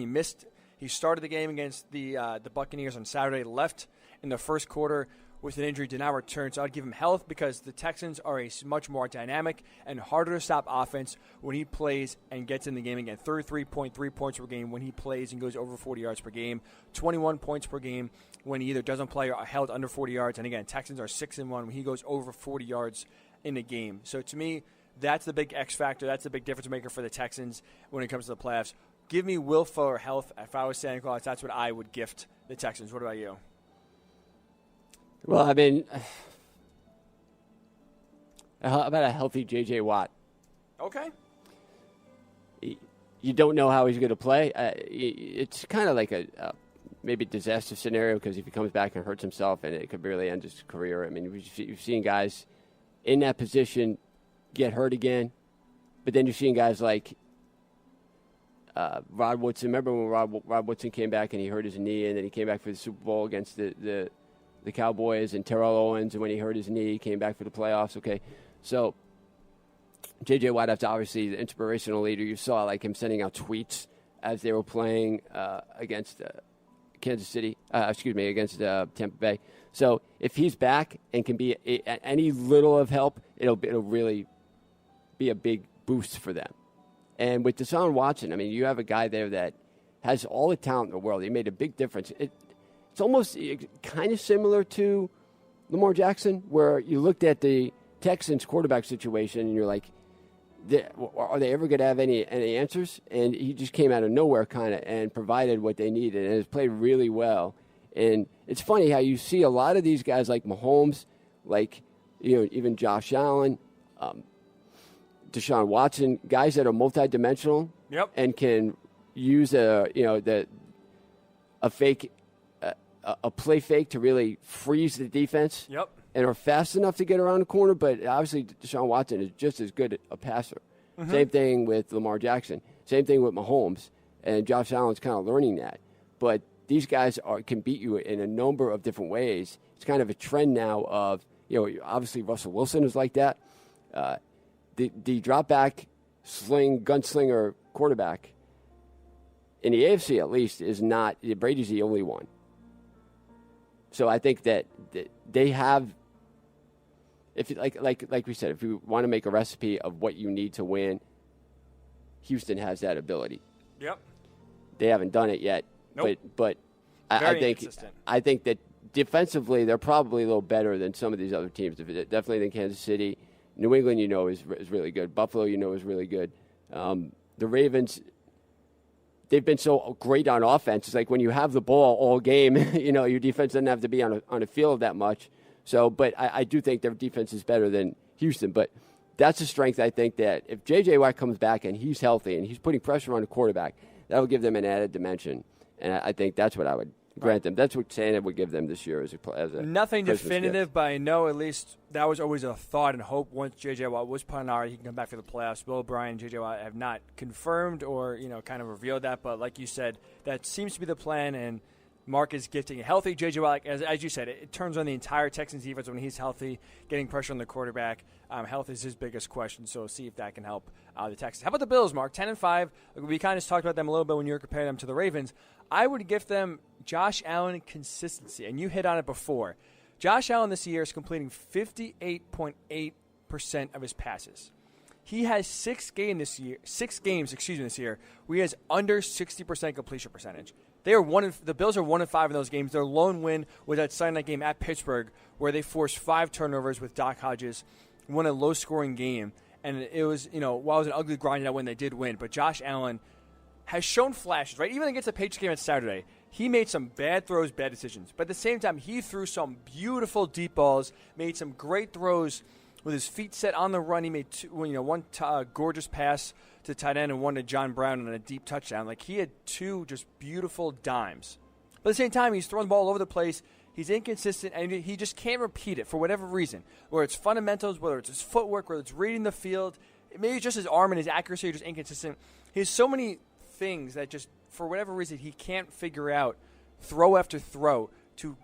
He started the game against the Buccaneers on Saturday, left in the first quarter with an injury, did not return. So I'd give him health because the Texans are a much more dynamic and harder to stop offense when he plays and gets in the game again. 33.3 points per game when he plays and goes over 40 yards per game. 21 points per game when he either doesn't play or are held under 40 yards. And again, Texans are 6-1 when he goes over 40 yards in a game. So to me, that's the big X factor. That's the big difference maker for the Texans when it comes to the playoffs. Give me Will Fuller health. If I was Santa Claus, that's what I would gift the Texans. What about you? Well, I mean, how about a healthy J.J. Watt? Okay. You don't know how he's going to play. It's kind of like a maybe disaster scenario because if he comes back and hurts himself, and it could really end his career. I mean, you've seen guys in that position get hurt again, but then you're seeing guys like Rod Woodson. Remember when Rod Woodson came back and he hurt his knee, and then he came back for the Super Bowl against the Cowboys, and Terrell Owens, and when he hurt his knee, he came back for the playoffs. Okay, so J.J. Watt is obviously the inspirational leader. You saw like him sending out tweets as they were playing against against Tampa Bay. So if he's back and can be any little of help, it'll really be a big boost for them. And with Deshaun Watson, I mean, you have a guy there that has all the talent in the world. He made a big difference. It's almost kind of similar to Lamar Jackson, where you looked at the Texans quarterback situation and you're like, are they ever going to have any answers? And he just came out of nowhere kind of and provided what they needed and has played really well. And it's funny how you see a lot of these guys like Mahomes, like even Josh Allen, Deshaun Watson, guys that are multidimensional and can use a play fake to really freeze the defense. Yep. And are fast enough to get around the corner, but obviously Deshaun Watson is just as good a passer. Mm-hmm. Same thing with Lamar Jackson. Same thing with Mahomes. And Josh Allen's kind of learning that. But these guys can beat you in a number of different ways. It's kind of a trend now of, obviously Russell Wilson is like that. The drop back, gunslinger quarterback, in the AFC at least, is not, Brady's the only one. So I think that they have, like we said, if you want to make a recipe of what you need to win, Houston has that ability. Yep. They haven't done it yet, nope. but I think that defensively they're probably a little better than some of these other teams. Definitely than Kansas City. New England, is really good. Buffalo, is really good. The Ravens, they've been so great on offense. It's like when you have the ball all game, your defense doesn't have to be on a field that much. So, but I do think their defense is better than Houston. But that's a strength, I think, that if J.J. Watt comes back and he's healthy and he's putting pressure on the quarterback, that will give them an added dimension. And I think that's what I would grant them. That's what Santa would give them this year as a nothing Christmas definitive, gift. but I know at least that was always a thought and hope. Once J.J. Watt was put on IR, he can come back for the playoffs. Bill O'Brien and J.J. Watt have not confirmed or kind of revealed that, but like you said, that seems to be the plan. And Marcus Gifting healthy. J.J. Watt, as you said, it turns on the entire Texans defense when he's healthy, getting pressure on the quarterback. Health is his biggest question, so see if that can help the Texans. How about the Bills, Mark? 10-5. We kind of talked about them a little bit when you were comparing them to the Ravens. I would gift them Josh Allen consistency, and you hit on it before. Josh Allen this year is completing 58.8% of his passes. He has 6 games this year where he has under 60% completion percentage. The Bills are 1-5 in those games. Their lone win was that Sunday night game at Pittsburgh, where they forced 5 turnovers with Doc Hodges, won a low-scoring game, and it was, while it was an ugly grind out win, they did win. But Josh Allen has shown flashes, right? Even against the Patriots game on Saturday, he made some bad throws, bad decisions. But at the same time, he threw some beautiful deep balls, made some great throws with his feet set on the run. He made one gorgeous pass to tight end and one to John Brown on a deep touchdown. Like, he had 2 just beautiful dimes. But at the same time, he's throwing the ball all over the place. He's inconsistent, and he just can't repeat it for whatever reason. Whether it's fundamentals, whether it's his footwork, whether it's reading the field, maybe it's just his arm and his accuracy are just inconsistent. He has so many things that just, for whatever reason, he can't figure out throw after throw to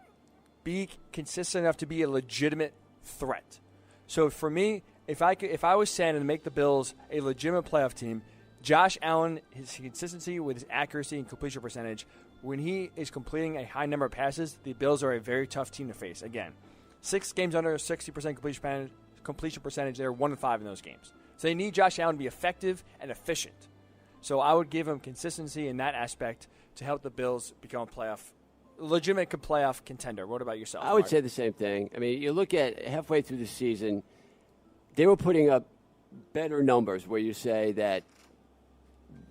be consistent enough to be a legitimate threat. So for me, if I was Santa to make the Bills a legitimate playoff team, Josh Allen, his consistency with his accuracy and completion percentage, when he is completing a high number of passes, the Bills are a very tough team to face. Again, 6 games under 60% completion percentage. They're 1-5 in those games. So they need Josh Allen to be effective and efficient. So I would give him consistency in that aspect to help the Bills become a legitimate playoff contender. What about yourself, I would Mark? say the same thing. I mean, you look at halfway through the season, they were putting up better numbers where you say that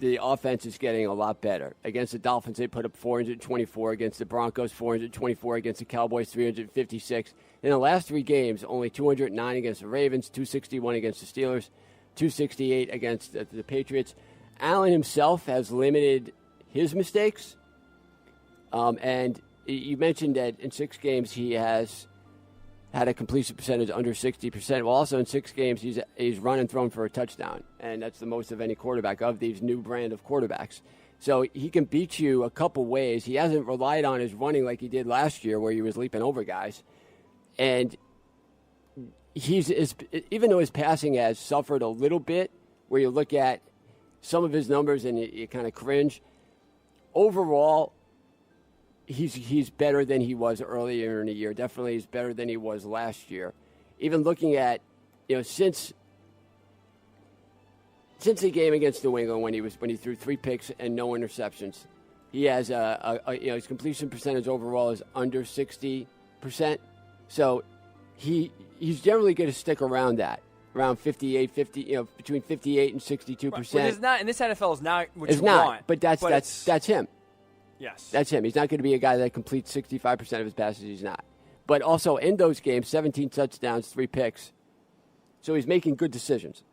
the offense is getting a lot better. Against the Dolphins, they put up 424. Against the Broncos, 424. Against the Cowboys, 356. In the last 3 games, only 209 against the Ravens, 261 against the Steelers, 268 against the Patriots. Allen himself has limited his mistakes. And you mentioned that in 6 games he has had a completion percentage under 60%. Well, also in 6 games he's run and thrown for a touchdown, and that's the most of any quarterback of these new brand of quarterbacks. So he can beat you a couple ways. He hasn't relied on his running like he did last year, where he was leaping over guys. And even though his passing has suffered a little bit, where you look at some of his numbers and you kind of cringe, overall, he's better than he was earlier in the year. Definitely he's better than he was last year. Even looking at, since the game against New England when he threw 3 picks and no interceptions, he has his completion percentage overall is under 60%. So he's generally going to stick around that. Around 58, between 58 and 62%. Which is not, in this NFL is not what you want. Want. But that's him. Yes. That's him. He's not going to be a guy that completes 65% of his passes. He's not. But also in those games, 17 touchdowns, 3 picks. So he's making good decisions.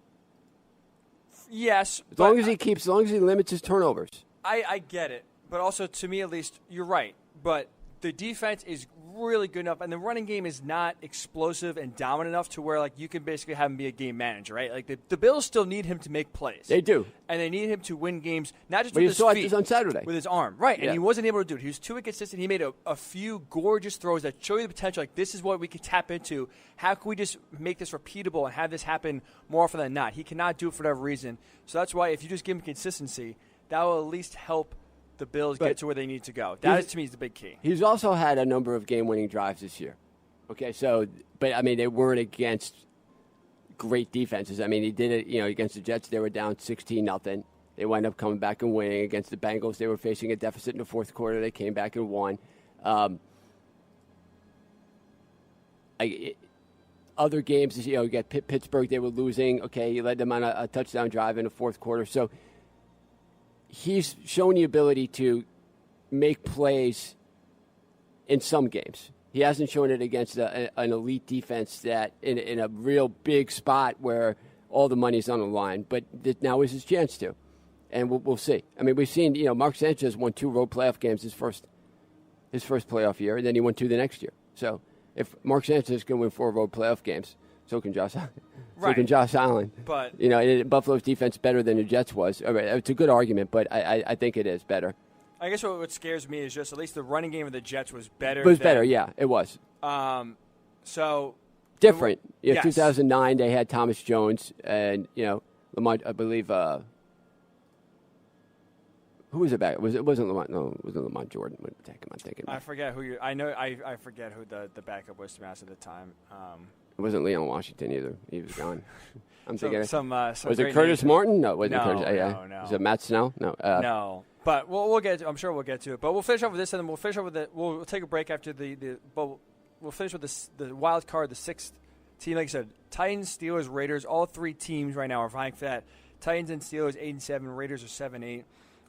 Yes. As long as he limits his turnovers. I get it. But also, to me at least, you're right. But the defense is really good enough, and the running game is not explosive and dominant enough to where you can basically have him be a game manager, right? Like the Bills still need him to make plays. They do, and they need him to win games, not just with his feet, this on Saturday with his arm, right? Yeah. And he wasn't able to do it. He was too inconsistent. He made a few gorgeous throws that show you the potential. Like, this is what we could tap into. How can we just make this repeatable and have this happen more often than not? He cannot do it for whatever reason. So that's why if you just give him consistency, that will at least help the Bills get to where they need to go. That is, to me, is the big key. He's also had a number of game-winning drives this year. Okay, but they weren't against great defenses. I mean, he did it, against the Jets, they were down 16-0. They wound up coming back and winning. Against the Bengals, they were facing a deficit in the fourth quarter. They came back and won. Other games, you got Pittsburgh, they were losing. Okay, he led them on a touchdown drive in the fourth quarter. So he's shown the ability to make plays in some games. He hasn't shown it against an elite defense that in a real big spot where all the money's on the line. But now is his chance to, and we'll see. I mean, we've seen Mark Sanchez won 2 road playoff games his first playoff year, and then he won 2 the next year. So if Mark Sanchez can win 4 road playoff games, so can Josh Allen. Right. So can Josh Allen. But Buffalo's defense better than the Jets was. All right, it's a good argument, but I think it is better. I guess what scares me is just at least the running game of the Jets was better. It was better, yeah, it was. So different. Yeah, yes. 2009 they had Thomas Jones and Lamont. I believe who was it back? It wasn't Lamont. No, it wasn't Lamont Jordan. What am I thinking? I forget who you. I know. I forget who the backup was to be honest at the time. It wasn't Leon Washington either. He was gone. I'm thinking. Was it Curtis Martin? No, it wasn't Curtis. No. Was it Matt Snell? No. No. But we'll get. I'm sure we'll get to it. But we'll finish off with this, and then we'll finish off with it. We'll take a break after but we'll finish with the wild card, the sixth team. Like I said, Titans, Steelers, Raiders. All three teams right now are vying for that. Titans and Steelers 8-7. Raiders are 7-8.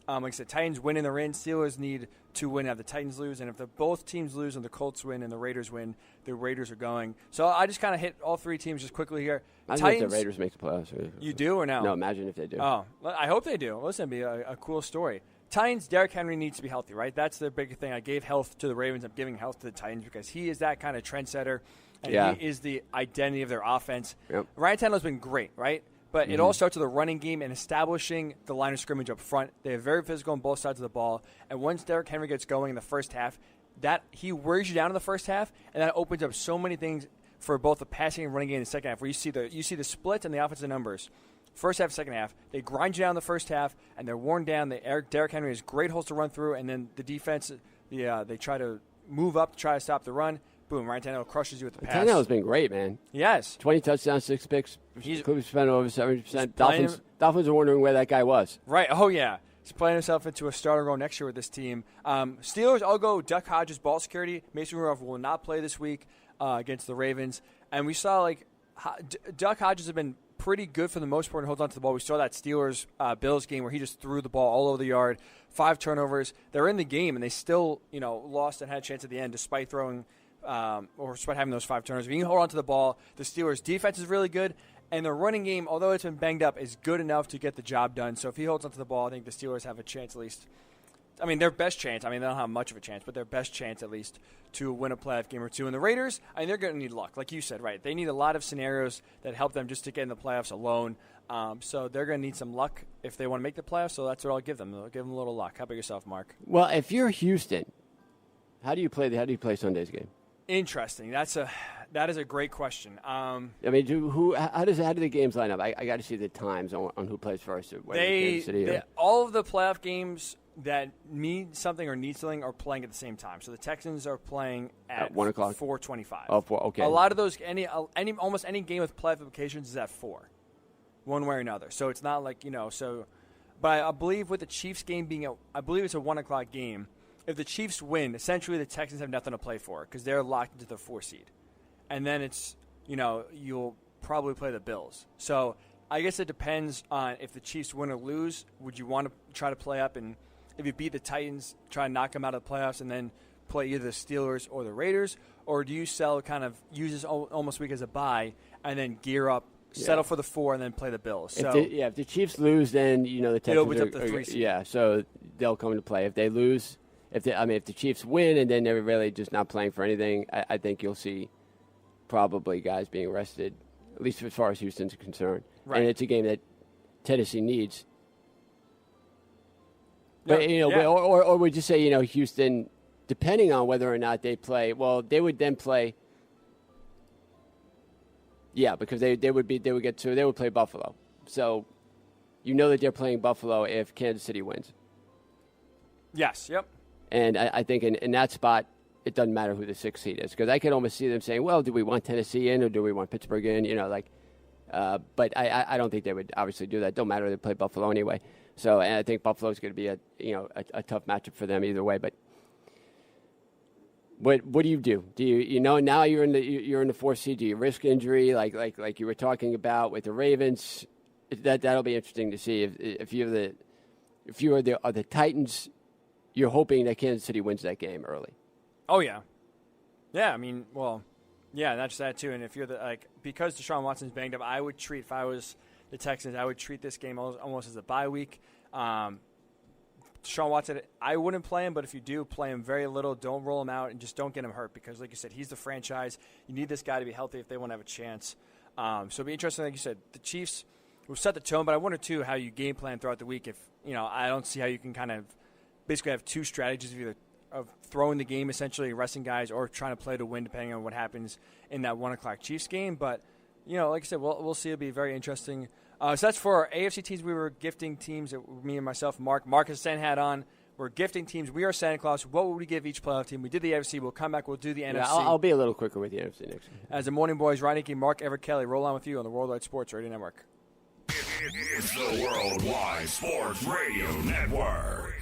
Like I said, Titans win and they're in. Steelers need to win, have the Titans lose. And if both teams lose and the Colts win and the Raiders win, the Raiders are going. So I just kind of hit all three teams just quickly here. Imagine if the Raiders make the playoffs. You do or no? No, imagine if they do. Oh, I hope they do. Listen, it'd be a cool story. Titans, Derrick Henry needs to be healthy, right? That's the big thing. I gave health to the Ravens. I'm giving health to the Titans because he is that kind of trendsetter, and he is the identity of their offense. Yep. Ryan Tannehill's been great, right? But it all starts with the running game and establishing the line of scrimmage up front. They are very physical on both sides of the ball. And once Derrick Henry gets going in the first half, that he wears you down in the first half, and that opens up so many things for both the passing and running game in the second half, where you see the splits and the offensive numbers. First half, second half, they grind you down in the first half, and they're worn down. Derrick Henry has great holes to run through, and then the defense, they try to move up to try to stop the run. Boom, Ryan Tannehill crushes you with the pass. Tannehill's been great, man. Yes. 20 touchdowns, 6 picks. Could spent over 70%. Dolphins are wondering where that guy was. Right. Oh, yeah. He's playing himself into a starter role next year with this team. Steelers, I'll go Duck Hodges, ball security. Mason Rudolph will not play this week against the Ravens. And we saw, Duck Hodges have been pretty good for the most part and holds on to the ball. We saw that Steelers-Bills game where he just threw the ball all over the yard. 5 turnovers. They're in the game, and they still, lost and had a chance at the end despite throwing or despite having those 5 turnovers. If you can hold on to the ball, the Steelers' defense is really good. And their running game, although it's been banged up, is good enough to get the job done. So if he holds onto the ball, I think the Steelers have a chance at least. I mean, their best chance. I mean, they don't have much of a chance, but their best chance at least to win a playoff game or two. And the Raiders, they're going to need luck. Like you said, right? They need a lot of scenarios that help them just to get in the playoffs alone. So they're going to need some luck if they want to make the playoffs. So that's what I'll give them. I'll give them a little luck. How about yourself, Mark? Well, if you're Houston, how do you play Sunday's game? Interesting. That is a great question. How do the games line up? I got to see the times on who plays first. All of the playoff games that mean something or need something are playing at the same time. So the Texans are playing at 1 o'clock, 4:25. Oh, 4, okay. A lot of those, almost any game with playoff implications is at 4, one way or another. So it's not like But I believe with the Chiefs game being I believe it's a 1 o'clock game. If the Chiefs win, essentially the Texans have nothing to play for because they're locked into the 4 seed. And then it's, you'll probably play the Bills. So I guess it depends on if the Chiefs win or lose. Would you want to try to play up and if you beat the Titans, try to knock them out of the playoffs and then play either the Steelers or the Raiders? Or do you use this almost week as a bye and then gear up, settle for the 4, and then play the Bills? If the Chiefs lose, then, the Texans it opens up the 3 seed. Yeah, so they'll come into play. If they lose, if the Chiefs win and then they're really just not playing for anything, I think you'll see probably guys being rested, at least as far as Houston's concerned. Right. And it's a game that Tennessee needs. Yeah, but, or would you say, Houston, depending on whether or not they play, well, they would then play. Yeah, because they would play Buffalo. So, that they're playing Buffalo if Kansas City wins. Yes. Yep. And I think in that spot, it doesn't matter who the 6th seed is because I could almost see them saying, well, do we want Tennessee in or do we want Pittsburgh in? But I don't think they would obviously do that. Don't matter. They play Buffalo anyway. So, and I think Buffalo's going to be a tough matchup for them either way. But what do you do? Do you now you're in the 4th seed? Do you risk injury like you were talking about with the Ravens? That'll be interesting to see if you are the Titans. You're hoping that Kansas City wins that game early. Oh yeah, yeah. I mean, not just that too. And if you're because Deshaun Watson's banged up, I would treat if I was the Texans, I would treat this game almost as a bye week. Deshaun Watson, I wouldn't play him, but if you do, play him very little. Don't roll him out and just don't get him hurt because, like you said, he's the franchise. You need this guy to be healthy if they want to have a chance. So it'll be interesting, like you said, the Chiefs will set the tone, but I wonder too how you game plan throughout the week. If I don't see how you can kind of basically have two strategies of throwing the game, essentially resting guys, or trying to play to win, depending on what happens in that 1 o'clock Chiefs game. But like I said, we'll see. It'll be very interesting. So that's for our AFC teams. We were gifting teams. Me and myself, Mark has Santa hat on. We're gifting teams. We are Santa Claus. What would we give each playoff team? We did the AFC. We'll come back. We'll do the NFC. I'll be a little quicker with the NFC next week. As the Morning Boys, Ryan Hickey, Mark Everett Kelly, roll on with you on the Worldwide Sports Radio Network. It's the Worldwide Sports Radio Network.